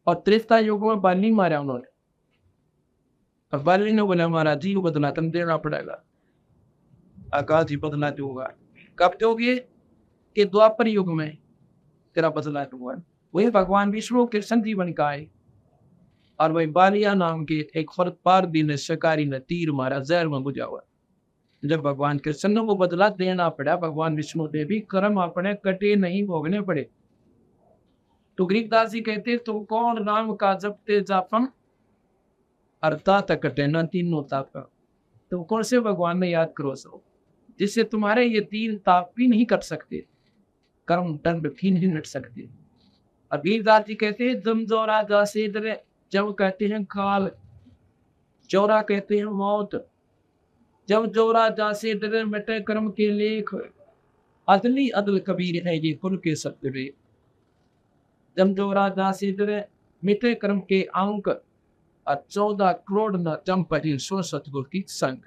और त्रेता युग में बाली मारा उन्होंने, और बाली ने बोला महाराज जी बदला तुम देना पड़ेगा। आकाश जी बदला दूंगा। कब दोगे? कि द्वापर युग में तेरा बदला दूंगा। वही भगवान विष्णु कृष्ण जी बन का आए और वही बालिया नाम के एक फर्द पार दिन शिकारी ने तीर मारा, जहर में बुझा हुआ। जब भगवान कृष्ण को बदला देना पड़ा, भगवान विष्णु देव भी कर्म अपने कटे नहीं भोगने पड़े। तो गरीबदास जी कहते तुम कौन राम का जपते जापन, अर्थात कटे न तीनों ताप। तुम कौन से भगवान ने याद करो सो, जिससे तुम्हारे ये तीन ताप भी नहीं कर सकते, कर्म दंड भी नहीं मिट सकते। और गरीबदास जी कहते हैं दम जोरा जासे दरे, जब कहते हैं काल, चौरा कहते हैं मौत। जब जोरा जासे डरे मिटे कर्म के लेख, अदली अदल कबीर है ये कुल के सत्य। जब जोरा जासे डरे मिटे कर्म के अंक, और 14 करोड़ न चंपरी सो सतगुरु की संग।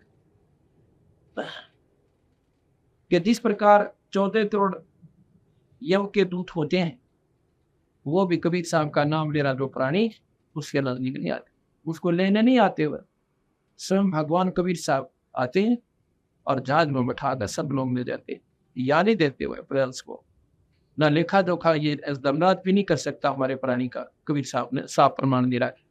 कि जिस प्रकार 14 करोड़ यम के दूत होते हैं, वो भी कबीर साहब का नाम ले रहा जो प्राणी, उसके नजदीक नहीं आते, उसको लेने नहीं आते हुए स्वयं भगवान कबीर साहब आते हैं और जहाज में बैठा कर सब लोग ले जाते हैं। या नहीं देते हुए प्रेंस को ना लेखा जोखा ये दमराज भी नहीं कर सकता हमारे प्राणी का। कबीर साहब ने साफ प्रमाण दे रहा है।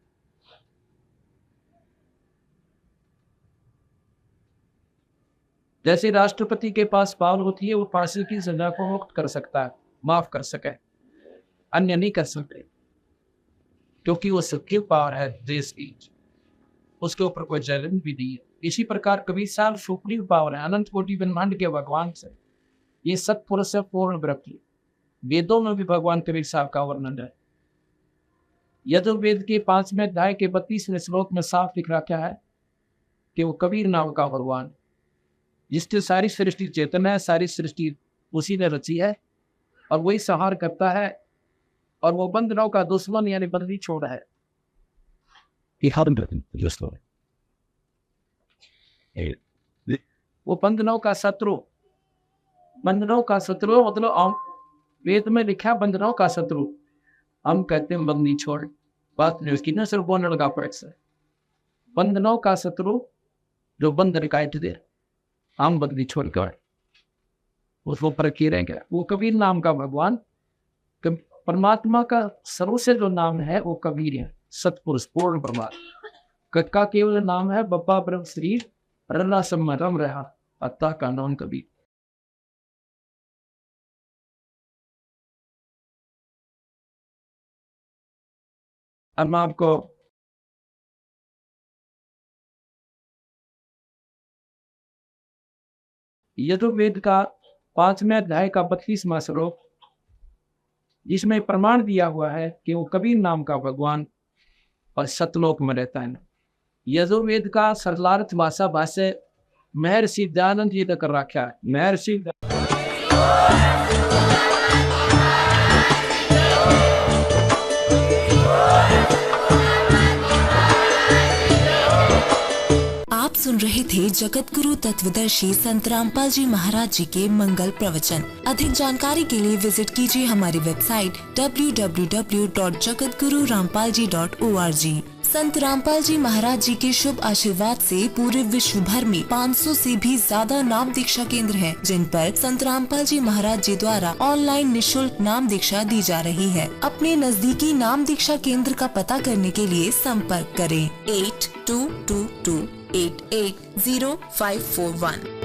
जैसे राष्ट्रपति के पास पावर होती है, वो फांसी की सजा को मुक्त कर सकता है, माफ कर सके, अन्य नहीं कर सकते, क्योंकि वो सबकी पावर है देश की, उसके ऊपर कोई चैलेंज भी नहीं है। इसी प्रकार कबीर साहब सुप्रीम पावर है, अनंत कोटि ब्रह्मांड के भगवान से, ये सत्पुरुष से पूर्ण ब्रह्म। वेदों में भी भगवान कबीर साहब का वर्णन है। यजुर्वेद के 5वें अध्याय के 32वें श्लोक में साफ लिख रखा है कि वो कबीर नाम का भगवान, जिसकी सारी सृष्टि चेतन है, सारी सृष्टि उसी ने रची है और वही संहार करता है, और वो बंधनों का दुश्मन यानी बंदी छोड़ है। वो बंधनों का शत्रु, बंधनों का शत्रु मतलब हम वेद में लिखा बंधनों का शत्रु, हम कहते हैं बंदी छोड़। बात नहीं उसकी, न सिर्फ बोलने लगा पड़ से बंधनों का शत्रु जो बंधन काट दे, हम बंदी छोड़ कर उसको पर की रहेंगे। वो कबीर नाम का भगवान परमात्मा का सर्वोच्च जो नाम है वो कबीर है, सतपुरुष पूर्ण परमात्मा। का केवल नाम है बप्पा ब्रह्म शरीर रला सब रम रहा, अतः का नाम कबीर। अब मैं आपको यजुर्वेद का 5वें अध्याय का 32वां श्लोक, जिसमें प्रमाण दिया हुआ है कि वो कबीर नाम का भगवान और सतलोक में रहता है। यजुर्वेद का सरलार्थ भाषा भाष्य महर्षि दयानंद जी ने कर रखा है। महर्षि आप सुन रहे थे जगत गुरु तत्वदर्शी संत रामपाल जी महाराज जी के मंगल प्रवचन। अधिक जानकारी के लिए विजिट कीजिए हमारी वेबसाइट www.jagatgururampalji.org। संत रामपाल जी महाराज जी के शुभ आशीर्वाद से पूरे विश्व भर में 500 से भी ज्यादा नाम दीक्षा केंद्र हैं, जिन पर संत रामपाल जी महाराज जी द्वारा ऑनलाइन निशुल्क नाम दीक्षा दी जा रही है। अपने नजदीकी नाम दीक्षा केंद्र का पता करने के लिए संपर्क करें 8222880541।